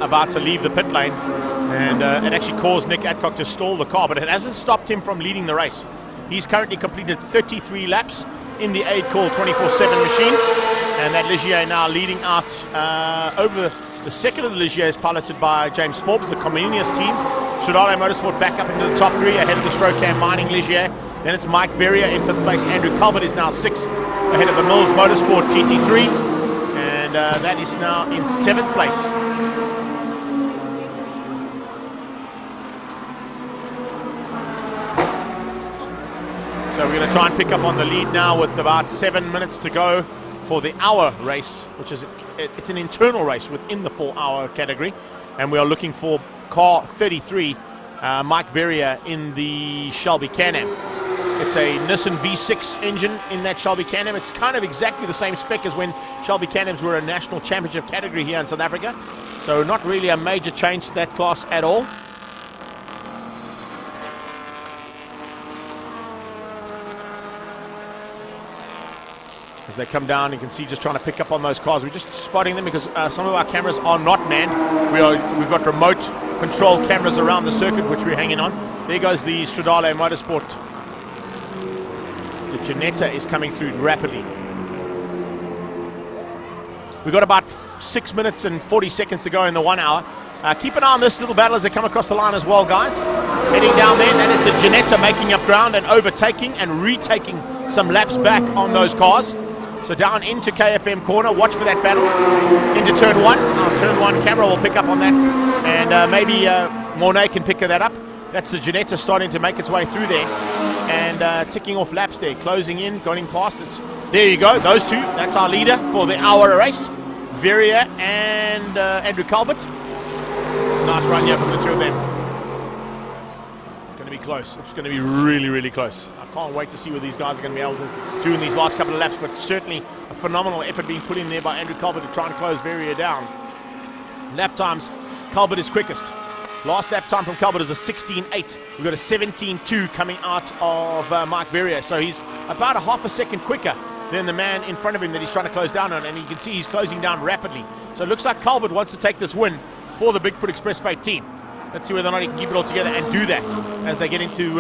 about to leave the pit lane, and it actually caused Nick Adcock to stall the car, but it hasn't stopped him from leading the race. He's currently completed 33 laps in the aid call 24/7 machine, and that Ligier now leading out over the second of the Ligier is piloted by James Forbes, the Comenius team. Rnd1 Motorsport back up into the top three ahead of the Strocam Mining Ligier. Then it's Mike Verrier in fifth place. Andrew Culbert is now sixth ahead of the Mills Motorsport GT3, and that is now in seventh place. So we're going to try and pick up on the lead now with about 7 minutes to go for the hour race, which is it's an internal race within the 4-hour category, and we are looking for car 33, Mike Verrier in the Shelby Can-Am. It's a Nissan V6 engine in that Shelby Can-Am. It's kind of exactly the same spec as when Shelby Can-Ams were a national championship category here in South Africa, so not really a major change to that class at all. As they come down, you can see just trying to pick up on those cars. We're just spotting them because some of our cameras are not manned. We've got remote control cameras around the circuit, which we're hanging on. There goes the Rnd1 Motorsport. The Janetta is coming through rapidly. We've got about 6 minutes and 40 seconds to go in the 1 hour. Keep an eye on this little battle as they come across the line as well, guys. Heading down there, that is the Janetta making up ground and overtaking and retaking some laps back on those cars. So down into KFM corner, watch for that battle. Into turn one. Our turn one camera will pick up on that, and maybe Mornay can pick that up. That's the Janetta starting to make its way through there, and ticking off laps there, closing in, going past it. There you go, those two. That's our leader for the hour race, Verrier and Andrew Culbert. Nice run here from the two of them. It's going to be close. It's going to be really, really close. I can't wait to see what these guys are going to be able to do in these last couple of laps, but certainly a phenomenal effort being put in there by Andrew Culbert to try and close Verrier down. Lap times, Culbert is quickest. Last lap time from Culbert is a 16.8. We've got a 17.2 coming out of Mike Verrier, so he's about a half a second quicker than the man in front of him that he's trying to close down on, and you can see he's closing down rapidly. So it looks like Culbert wants to take this win for the Bigfoot Express Freight team. Let's see whether or not he can keep it all together and do that as they get into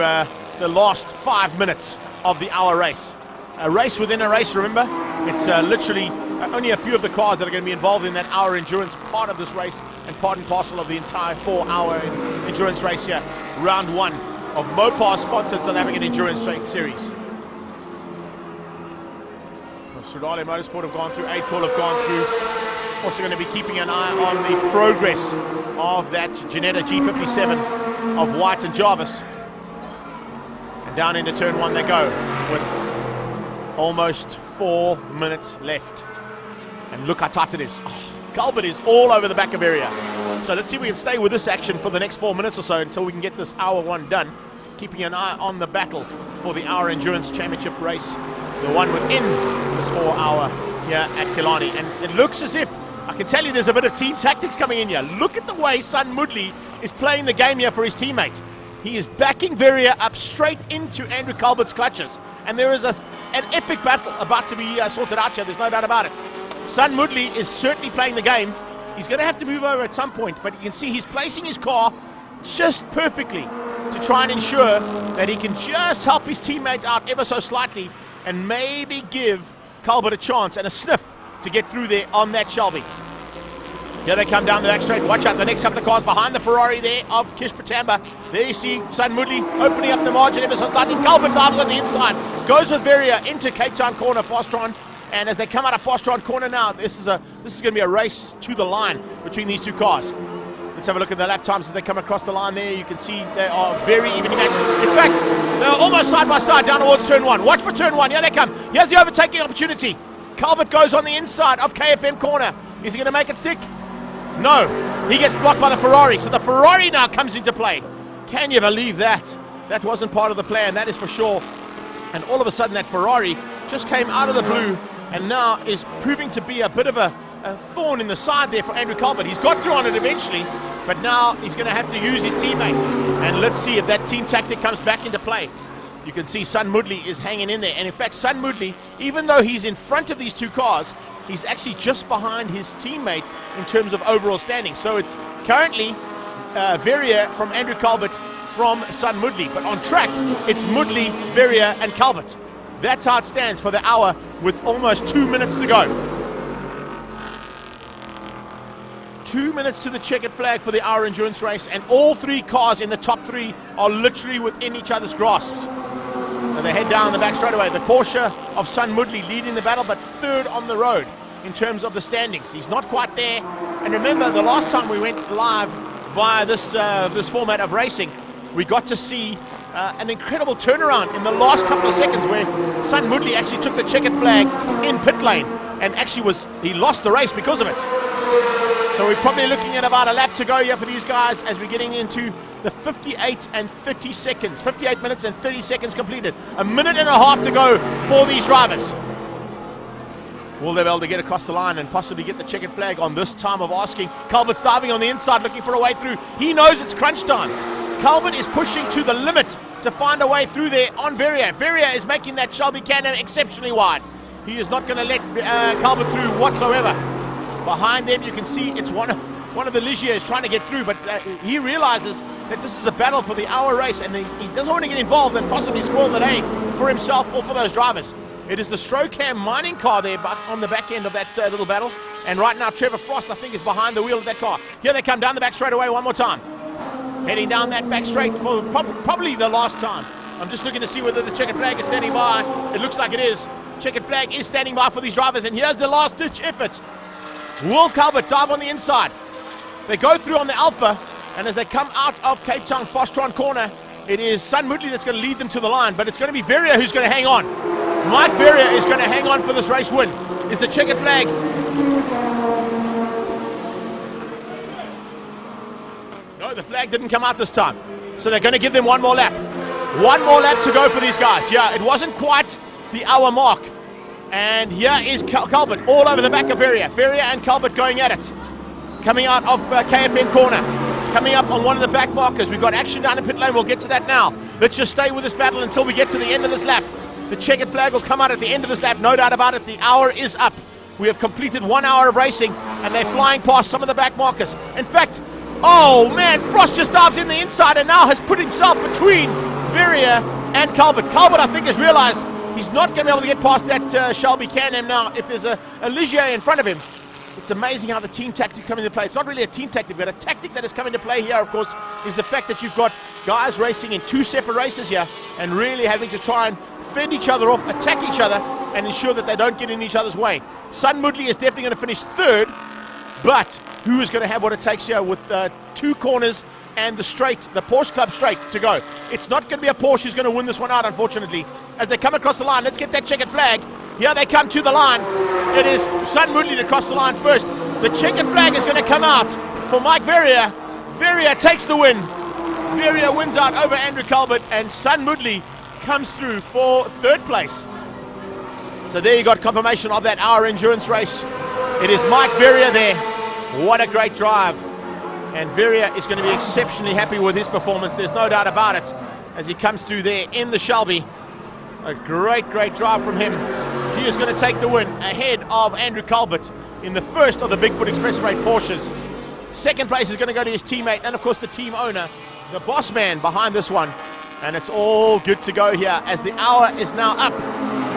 the last 5 minutes of the hour race. A race within a race, remember? It's literally only a few of the cars that are going to be involved in that hour endurance part of this race, and part and parcel of the entire 4-hour endurance race here. Round one of Mopar sponsored South African Endurance Series. Rnd1 Motorsport have gone through, Aid Call have gone through. Also going to be keeping an eye on the progress of that Janetta G57 of White and Jarvis. And down into turn one they go with almost 4 minutes left. And look how tight it is. Oh, Culbert is all over the back of area. So let's see if we can stay with this action for the next 4 minutes or so until we can get this hour one done. Keeping an eye on the battle for the Hour Endurance Championship race. The one within this 4-hour here at Killarney. And it looks as if, I can tell you there's a bit of team tactics coming in here. Look at the way Sun Mudley is playing the game here for his teammate. He is backing Verrier up straight into Andrew Culbert's clutches. And there is an epic battle about to be sorted out here, there's no doubt about it. Sun Mudley is certainly playing the game. He's going to have to move over at some point, but you can see he's placing his car just perfectly to try and ensure that he can just help his teammate out ever so slightly and maybe give Culbert a chance and a sniff to get through there on that Shelby. Here they come down the back straight. Watch out, the next couple of cars behind the Ferrari there of Kish Patamba. There you see Sun Mudley opening up the margin ever so slightly. Culbert dives on the inside, goes with Verrier into Cape Town corner, Fastron. And as they come out of Fastron corner now, this is going to be a race to the line between these two cars. Let's have a look at the lap times as they come across the line there. You can see they are very evenly matched. In fact, they're almost side by side down towards turn 1. Watch for turn 1. Here they come. Here's the overtaking opportunity. Calvert goes on the inside of KFM corner. Is he going to make it stick? No. He gets blocked by the Ferrari. So the Ferrari now comes into play. Can you believe that? That wasn't part of the plan, that is for sure. And all of a sudden that Ferrari just came out of the blue and now is proving to be a bit of a thorn in the side there for Andrew Calvert. He's got through on it eventually, but now he's going to have to use his teammate. And let's see if that team tactic comes back into play. You can see Sun Moodley is hanging in there. And in fact, Sun Moodley, even though he's in front of these two cars, he's actually just behind his teammate in terms of overall standing. So it's currently Verrier from Andrew Calvert from Sun Moodley. But on track, it's Moodley, Verrier and Calvert. That's how it stands for the hour with almost 2 minutes to go. 2 minutes to the checkered flag for the hour endurance race, and all three cars in the top three are literally within each other's grasps. Now they head down the back straight away. The Porsche of Sun Moodley leading the battle, but third on the road in terms of the standings. He's not quite there. And remember, the last time we went live via this format of racing, we got to see an incredible turnaround in the last couple of seconds where Sun Moodley actually took the checkered flag in pit lane and actually he lost the race because of it. So we're probably looking at about a lap to go here for these guys as we're getting into the 58 and 30 seconds. 58 minutes and 30 seconds completed. A minute and a half to go for these drivers. Will they be able to get across the line and possibly get the checkered flag on this time of asking? Calvert's diving on the inside looking for a way through. He knows it's crunch time. Calvert is pushing to the limit to find a way through there on Verrier. Verrier is making that Shelby Cannon exceptionally wide. He is not going to let Calvert through whatsoever. Behind them, you can see it's one of the Ligiers trying to get through, but he realizes that this is a battle for the hour race, and he doesn't want to get involved and possibly spoil the day for himself or for those drivers. It is the Strocam mining car there on the back end of that little battle, and right now Trevor Frost, I think, is behind the wheel of that car. Here they come down the back straight away one more time. Heading down that back straight for probably the last time. I'm just looking to see whether the checkered flag is standing by. It looks like it is. Checkered flag is standing by for these drivers, and here's the last-ditch effort. Will Calvert dive on the inside? They go through on the Alpha, and as they come out of Cape Town Fostron corner, it is Sun Moodley that's going to lead them to the line, but it's going to be Verrier who's going to hang on. Mike Verrier is going to hang on for this race win. Is the checkered flag? No, the flag didn't come out this time. So they're going to give them one more lap. One more lap to go for these guys. Yeah, it wasn't quite the hour mark. And here is Calvert all over the back of Verrier. Verrier and Calvert going at it. Coming out of KFM corner. Coming up on one of the back markers. We've got action down in pit lane. We'll get to that now. Let's just stay with this battle until we get to the end of this lap. The checkered flag will come out at the end of this lap. No doubt about it. The hour is up. We have completed 1 hour of racing, and they're flying past some of the back markers. In fact, oh man, Frost just dives in the inside and now has put himself between Verrier and Calvert. Calvert, I think, has realized he's not going to be able to get past that Shelby Cannon now if there's a Ligier in front of him. It's amazing how the team tactics come into play. It's not really a team tactic, but a tactic that has come into play here, of course, is the fact that you've got guys racing in 2 separate races here and really having to try and fend each other off, attack each other, and ensure that they don't get in each other's way. Sun Moodley is definitely going to finish third, but who is going to have what it takes here with 2 corners and the Porsche Club straight to go? It's not going to be a Porsche who's going to win this one out, unfortunately. As they come across the line, let's get that checkered flag. Here they come to the line. It is Sun Moodley to cross the line first. The checkered flag is going to come out for Mike Verrier. Verrier takes the win. Verrier wins out over Andrew Calvert, and Sun Moodley comes through for 3rd place. So there you got confirmation of that hour endurance race. It is Mike Verrier there. What a great drive. And Verrier is going to be exceptionally happy with his performance. There's no doubt about it as he comes through there in the Shelby. A great, great drive from him. He is going to take the win ahead of Andrew Calvert in the first of the Bigfoot Express Freight Porsches. 2nd place is going to go to his teammate and, of course, the team owner, the boss man behind this one. And it's all good to go here as the hour is now up.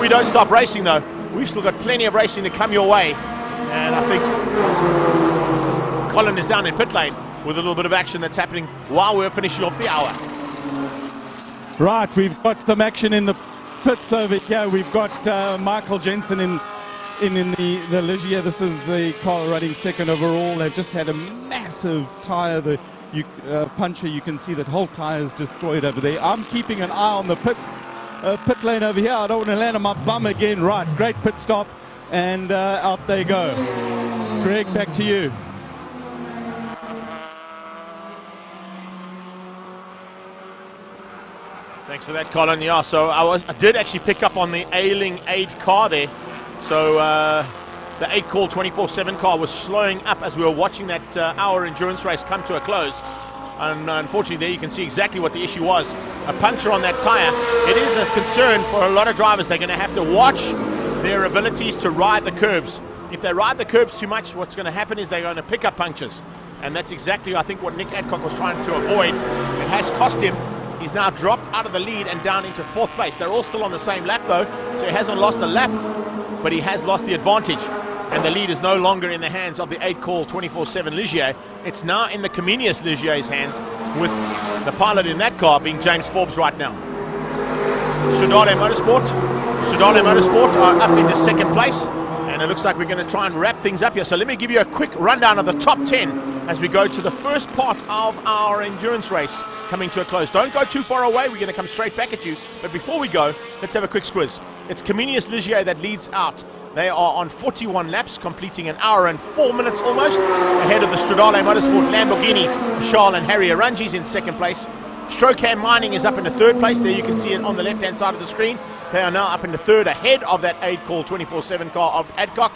We don't stop racing, though. We've still got plenty of racing to come your way. And I think Colin is down in pit lane with a little bit of action that's happening while we're finishing off the hour. Right, we've got some action in the pits over here. We've got Michael Jensen in in the Ligier. This is the car running second overall. They've just had a massive tyre. The puncher, you can see that whole tyre is destroyed over there. I'm keeping an eye on the pit lane over here. I don't want to land on my bum again. Right, great pit stop, and out they go. Greg, back to you. Thanks for that, Colin. Yeah, so I did actually pick up on the ailing 8 car there. So the 8 call 24/7 car was slowing up as we were watching that hour endurance race come to a close. And unfortunately there you can see exactly what the issue was. A puncture on that tyre. It is a concern for a lot of drivers. They're going to have to watch their abilities to ride the curbs. If they ride the curbs too much, what's going to happen is they're going to pick up punctures. And that's exactly, I think, what Nick Adcock was trying to avoid. It has cost him. He's now dropped out of the lead and down into 4th place. They're all still on the same lap though, so he hasn't lost a lap, but he has lost the advantage. And the lead is no longer in the hands of the 8 call 24/7 Ligier. It's now in the Comenius Ligier's hands, with the pilot in that car being James Forbes right now. Sudale Motorsport are up into 2nd place. And it looks like we're going to try and wrap things up here. So let me give you a quick rundown of the top 10 as we go to the first part of our endurance race coming to a close. Don't go too far away. We're going to come straight back at you. But before we go, let's have a quick squiz. It's Comenius Ligier that leads out. They are on 41 laps, completing an hour and 4 minutes almost, ahead of the Stradale Motorsport Lamborghini. Charles and Harry Arungi's in 2nd place. Strokam Mining is up into 3rd place. There you can see it on the left-hand side of the screen. They are now up into 3rd, ahead of that 8 call 24/7 car of Adcock.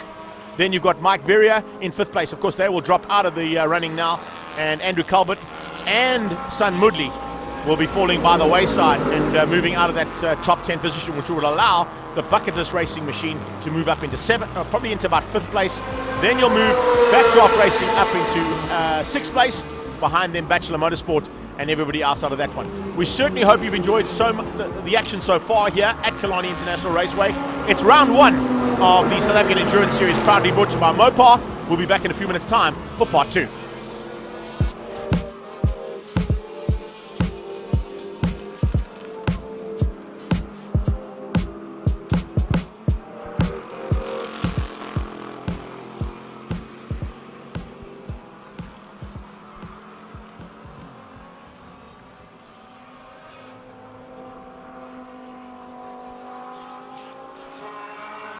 Then you've got Mike Verrier in 5th place. Of course, they will drop out of the running now. And Andrew Culbert and Sun Mudley will be falling by the wayside and moving out of that top 10 position, which will allow the Bucket List Racing machine to move up into 7th, probably into about 5th place. Then you'll move Backdraft Racing up into 6th place. Behind them, Bachelor Motorsport and everybody else out of that one. We certainly hope you've enjoyed so much the action so far here at Killarney International Raceway. It's round 1 of the South African Endurance Series, proudly brought to you by Mopar. We'll be back in a few minutes' time for part 2.